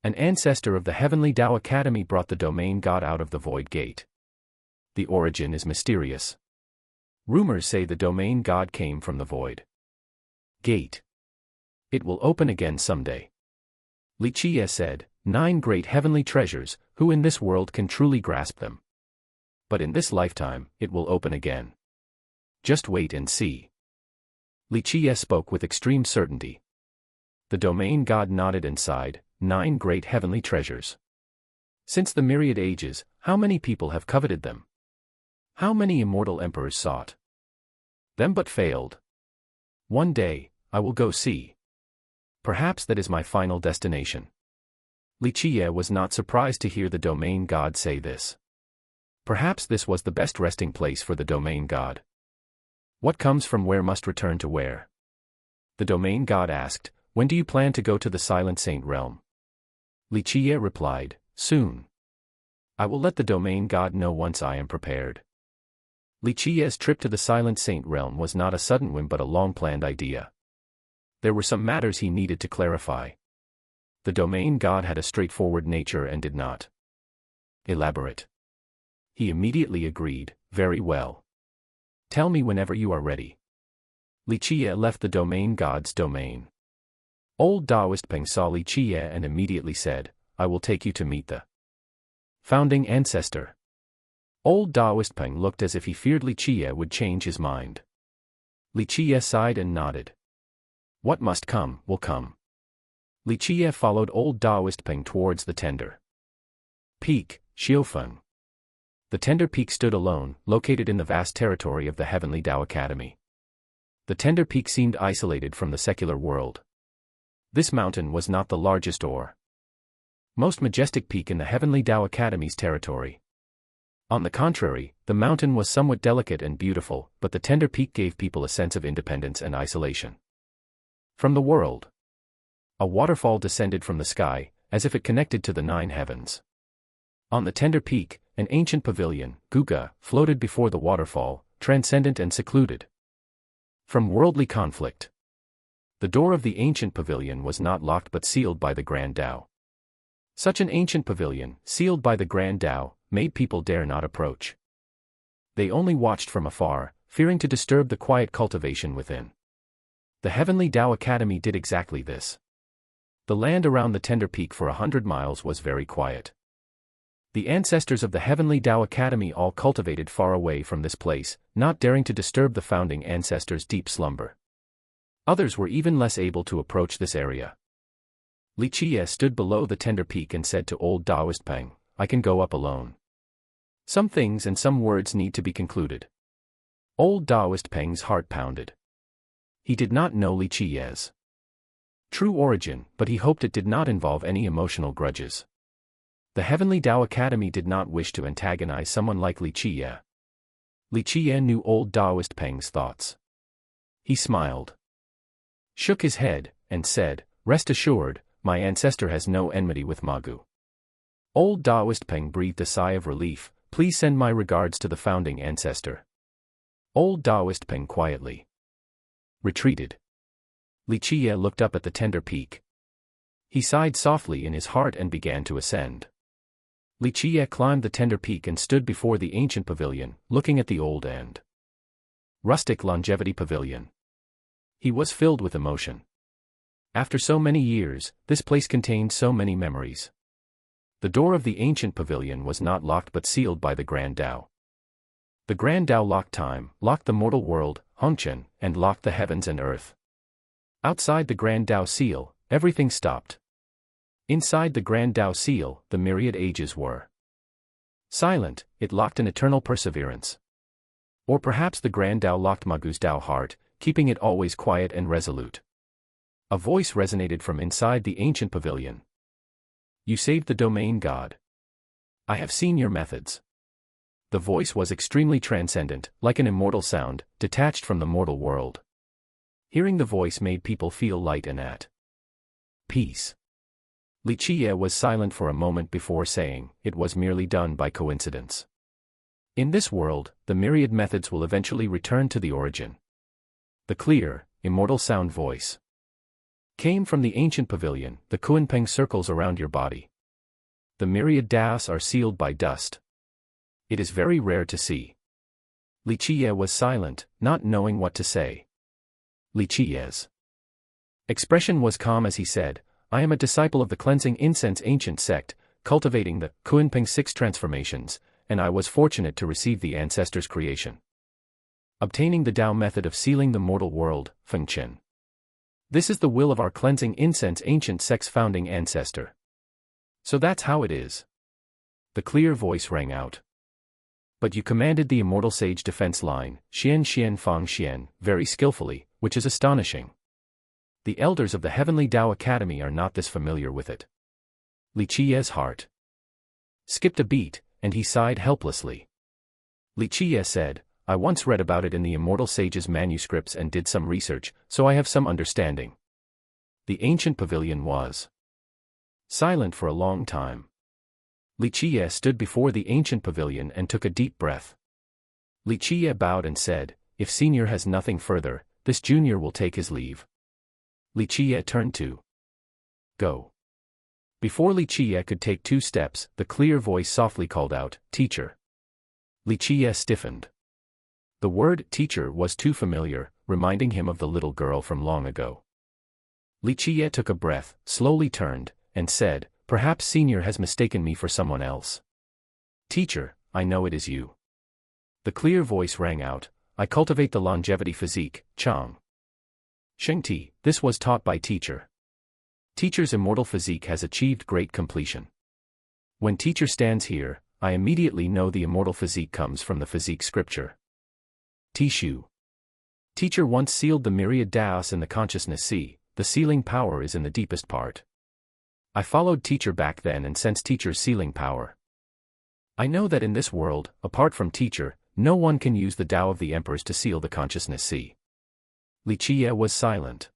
An ancestor of the Heavenly Tao Academy brought the domain god out of the Void Gate. The origin is mysterious. Rumors say the domain god came from the Void Gate. It will open again someday. Li Qiye said, 9 great heavenly treasures, who in this world can truly grasp them? But in this lifetime, it will open again. Just wait and see. Li Qiye spoke with extreme certainty. The domain god nodded and sighed, 9 great heavenly treasures. Since the myriad ages, how many people have coveted them? How many immortal emperors sought them but failed? One day, I will go see. Perhaps that is my final destination. Li Qiye was not surprised to hear the domain god say this. Perhaps this was the best resting place for the domain god. What comes from where must return to where? The domain god asked, when do you plan to go to the Silent Saint realm? Li Qiye replied, soon. I will let the domain god know once I am prepared. Li Qiye's trip to the Silent Saint realm was not a sudden whim but a long-planned idea. There were some matters he needed to clarify. The domain god had a straightforward nature and did not elaborate. He immediately agreed, very well. Tell me whenever you are ready. Li Qiye left the domain god's domain. Old Taoist Peng saw Li Qiye and immediately said, I will take you to meet the founding ancestor. Old Taoist Peng looked as if he feared Li Qiye would change his mind. Li Qiye sighed and nodded. What must come, will come. Li Qiye followed old Taoist Peng towards the tender peak, Xiufeng. The tender peak stood alone, located in the vast territory of the Heavenly Tao Academy. The tender peak seemed isolated from the secular world. This mountain was not the largest or most majestic peak in the Heavenly Tao Academy's territory. On the contrary, the mountain was somewhat delicate and beautiful, but the tender peak gave people a sense of independence and isolation from the world. A waterfall descended from the sky, as if it connected to the 9 heavens. On the tender peak, an ancient pavilion, Guga, floated before the waterfall, transcendent and secluded from worldly conflict. The door of the ancient pavilion was not locked but sealed by the Grand Tao. Such an ancient pavilion, sealed by the Grand Tao, made people dare not approach. They only watched from afar, fearing to disturb the quiet cultivation within. The Heavenly Tao Academy did exactly this. The land around the tender peak for 100 miles was very quiet. The ancestors of the Heavenly Tao Academy all cultivated far away from this place, not daring to disturb the founding ancestors' deep slumber. Others were even less able to approach this area. Li Qiye stood below the tender peak and said to old Taoist Peng, I can go up alone. Some things and some words need to be concluded. Old Taoist Peng's heart pounded. He did not know Li Qiye's true origin, but he hoped it did not involve any emotional grudges. The Heavenly Tao Academy did not wish to antagonize someone like Li Qiye. Li Qiye knew old Taoist Peng's thoughts. He smiled, shook his head, and said, rest assured, my ancestor has no enmity with Magu. Old Taoist Peng breathed a sigh of relief, please send my regards to the founding ancestor. Old Taoist Peng quietly retreated. Li Qiye looked up at the tender peak. He sighed softly in his heart and began to ascend. Li Qiye climbed the tender peak and stood before the ancient pavilion, looking at the old and rustic longevity pavilion. He was filled with emotion. After so many years, this place contained so many memories. The door of the ancient pavilion was not locked but sealed by the Grand Tao. The Grand Tao locked time, locked the mortal world, Hongchen, and locked the heavens and earth. Outside the Grand Tao seal, everything stopped. Inside the Grand Tao seal, the myriad ages were silent. It locked an eternal perseverance. Or perhaps the Grand Tao locked Magu's Tao heart, keeping it always quiet and resolute. A voice resonated from inside the ancient pavilion. You saved the domain, God. I have seen your methods. The voice was extremely transcendent, like an immortal sound, detached from the mortal world. Hearing the voice made people feel light and at peace. Li Qiye was silent for a moment before saying, it was merely done by coincidence. In this world, the myriad methods will eventually return to the origin. The clear, immortal sound voice came from the ancient pavilion. The Kunpeng circles around your body. The myriad Taos are sealed by dust. It is very rare to see. Li Qiye was silent, not knowing what to say. Li Qiye's expression was calm as he said, I am a disciple of the cleansing incense ancient sect, cultivating the Kunpeng 6 transformations, and I was fortunate to receive the ancestors' creation. Obtaining the Tao method of sealing the mortal world, Fengchen. This is the will of our cleansing incense ancient sect's founding ancestor. So that's how it is. The clear voice rang out. But you commanded the immortal sage defense line, Xian Fang Xian, very skillfully, which is astonishing. The elders of the Heavenly Tao Academy are not this familiar with it. Li Qiye's heart skipped a beat, and he sighed helplessly. Li Qiye said, I once read about it in the immortal sage's manuscripts and did some research, so I have some understanding. The ancient pavilion was silent for a long time. Li Qiye stood before the ancient pavilion and took a deep breath. Li Qiye bowed and said, if senior has nothing further, this junior will take his leave. Li Qiye turned to go. Before Li Qiye could take 2 steps, the clear voice softly called out, Teacher. Li Qiye stiffened. The word teacher was too familiar, reminding him of the little girl from long ago. Li Qiye took a breath, slowly turned, and said, perhaps senior has mistaken me for someone else. Teacher, I know it is you. The clear voice rang out, I cultivate the longevity physique, Chang. Shengti, this was taught by teacher. Teacher's immortal physique has achieved great completion. When teacher stands here, I immediately know the immortal physique comes from the physique scripture. Tishu. Teacher once sealed the myriad Taos in the consciousness sea, the sealing power is in the deepest part. I followed teacher back then and sensed teacher's sealing power. I know that in this world, apart from teacher, no one can use the Tao of the emperors to seal the consciousness sea. Li Qiye was silent.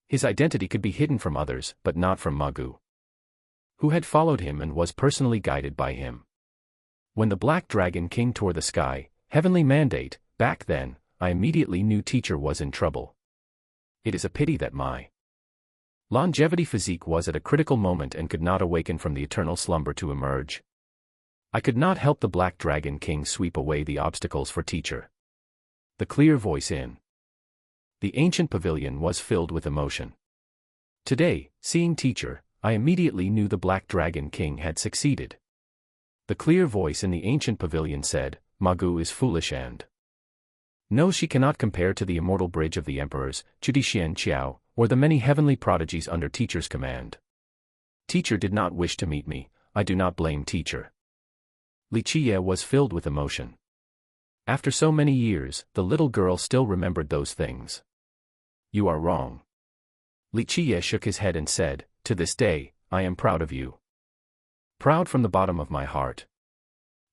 His identity could be hidden from others, but not from Magu, who had followed him and was personally guided by him. When the Black Dragon King tore the sky, heavenly mandate, back then, I immediately knew teacher was in trouble. It is a pity that my longevity physique was at a critical moment and could not awaken from the eternal slumber to emerge. I could not help the Black Dragon King sweep away the obstacles for teacher. The clear voice in the ancient pavilion was filled with emotion. Today, seeing teacher, I immediately knew the Black Dragon King had succeeded. The clear voice in the ancient pavilion said, Magu is foolish and no, she cannot compare to the immortal bridge of the emperors, Judixian Qiao, or the many heavenly prodigies under teacher's command. Teacher did not wish to meet me, I do not blame teacher. Li Qiye was filled with emotion. After so many years, the little girl still remembered those things. You are wrong. Li Qiye shook his head and said, to this day, I am proud of you. Proud from the bottom of my heart.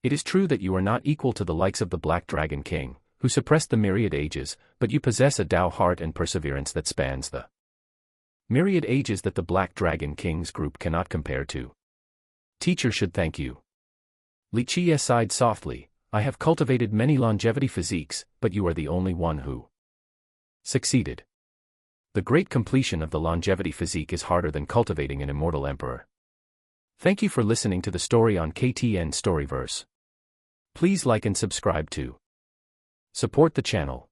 It is true that you are not equal to the likes of the Black Dragon King, who suppressed the myriad ages, but you possess a Tao heart and perseverance that spans the myriad ages that the Black Dragon King's group cannot compare to. Teacher should thank you. Li Qiye sighed softly, I have cultivated many longevity physiques, but you are the only one who succeeded. The great completion of the longevity physique is harder than cultivating an immortal emperor. Thank you for listening to the story on KTN Storyverse. Please like and subscribe to support the channel.